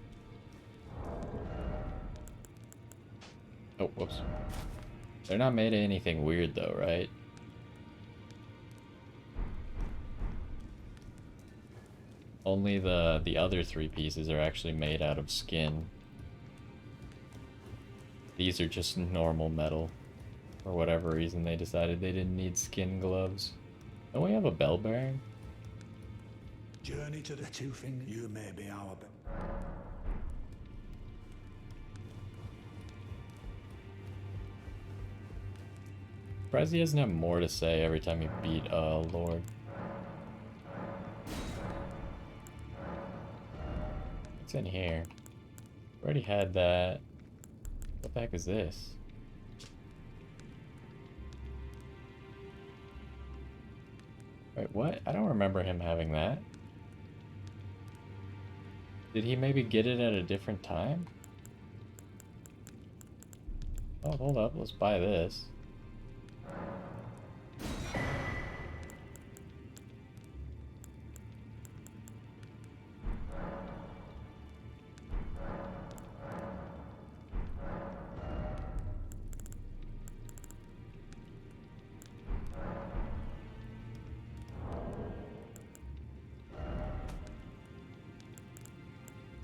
Oh, whoops. They're not made of anything weird though, right? Only the other 3 pieces are actually made out of skin. These are just normal metal. For whatever reason, they decided they didn't need skin gloves. Don't we have a bell bearing? Journey to the 2 fingers. You may be our Surprised he doesn't have more to say every time you beat Lord. What's in here? Already had that. What the heck is this? Wait, what? I don't remember him having that. Did he maybe get it at a different time? Oh, hold up. Let's buy this.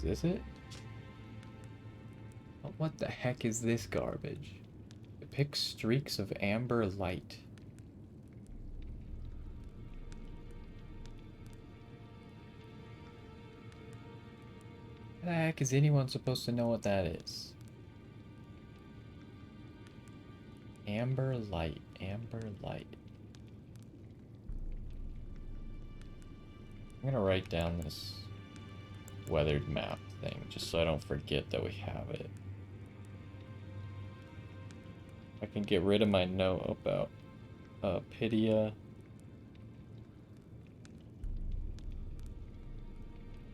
Is this it? What the heck is this garbage? Depicts streaks of amber light. How the heck is anyone supposed to know what that is? Amber light, amber light. I'm gonna write down this weathered map thing just so I don't forget that we have it. I can get rid of my note about Pydia.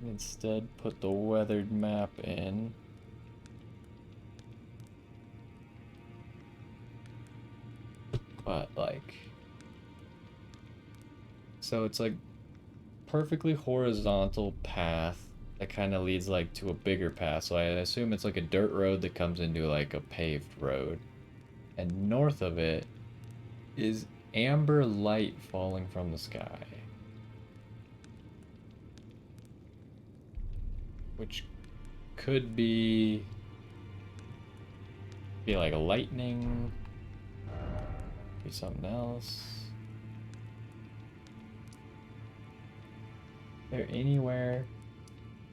Instead, put the weathered map in. But like, so it's like perfectly horizontal path that kind of leads like to a bigger path. So I assume it's like a dirt road that comes into like a paved road. And north of it is amber light falling from the sky. Which could be like a lightning, be something else. Is there anywhere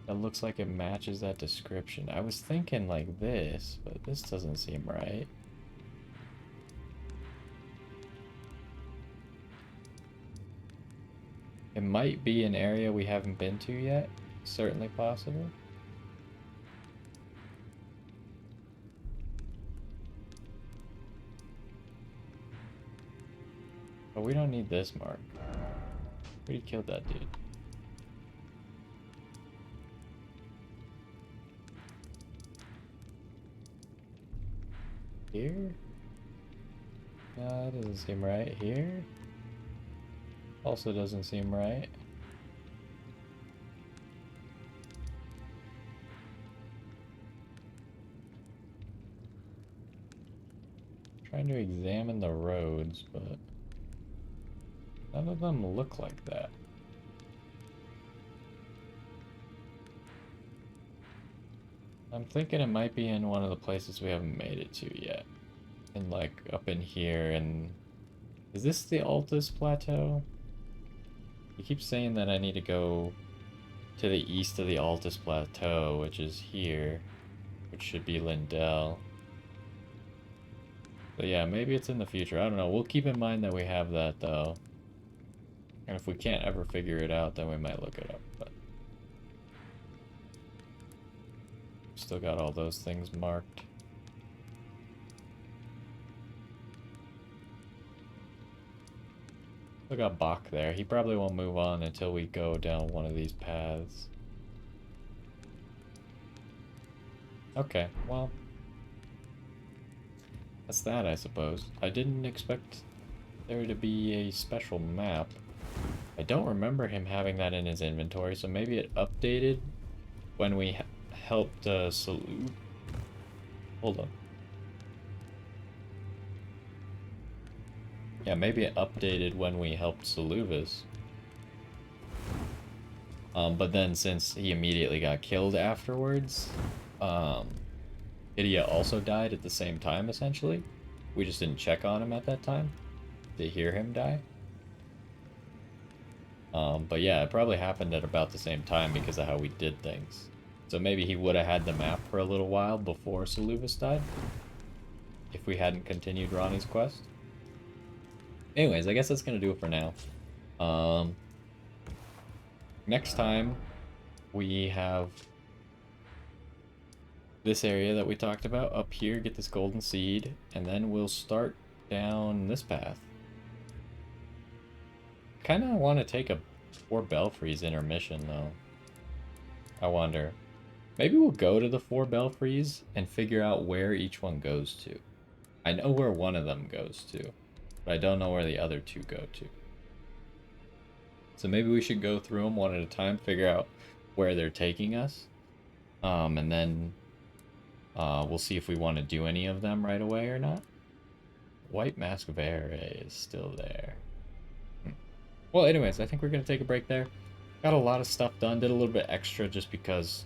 that looks like it matches that description? I was thinking like this, but this doesn't seem right. It might be an area we haven't been to yet. Certainly possible. But we don't need this mark. We already killed that dude. Here? No, that doesn't seem right. Here? Also doesn't seem right. Trying to examine the roads, but none of them look like that. I'm thinking it might be in one of the places we haven't made it to yet. And like up in here, and is this the Altus Plateau? He keeps saying that I need to go to the east of the Altus Plateau, which is here, which should be Lindell. But yeah, maybe it's in the future. I don't know. We'll keep in mind that we have that though. And if we can't ever figure it out, then we might look it up. But still got all those things marked. Still got Bach there. He probably won't move on until we go down one of these paths. Okay, well, that's that, I suppose. I didn't expect there to be a special map. I don't remember him having that in his inventory, so maybe it updated when we helped Salute. Hold on. Yeah, maybe it updated when we helped Saluvis. But then since he immediately got killed afterwards, Idia also died at the same time, essentially. We just didn't check on him at that time to hear him die. But yeah, it probably happened at about the same time because of how we did things. So maybe he would have had the map for a little while before Saluvis died, if we hadn't continued Ronnie's quest. Anyways, I guess that's gonna do it for now. Next time, we have this area that we talked about up here, get this golden seed, and then we'll start down this path. Kind of want to take a 4 Belfries intermission, though. I wonder. Maybe we'll go to the 4 Belfries and figure out where each one goes to. I know where one of them goes to, but I don't know where the other 2 go to. So maybe we should go through them one at a time, figure out where they're taking us, and then we'll see if we want to do any of them right away or not. White Mask of Air is still there. Well, anyways, I think we're going to take a break there. Got a lot of stuff done, did a little bit extra just because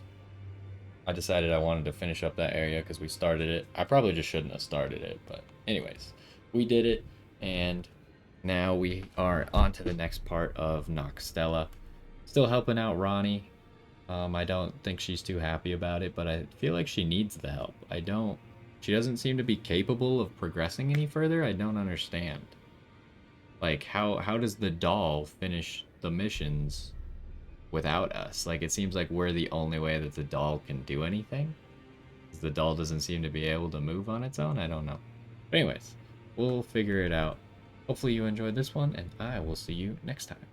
I decided I wanted to finish up that area because we started it. I probably just shouldn't have started it, but anyways, we did it, and now we are on to the next part of Nokstella. Still helping out Ronnie. I don't think she's too happy about it, but I feel like she needs the help. She doesn't seem to be capable of progressing any further. I don't understand. Like, how does the doll finish the missions without us? Like, it seems like we're the only way that the doll can do anything. The doll doesn't seem to be able to move on its own. I don't know. But anyways, we'll figure it out. Hopefully you enjoyed this one, and I will see you next time.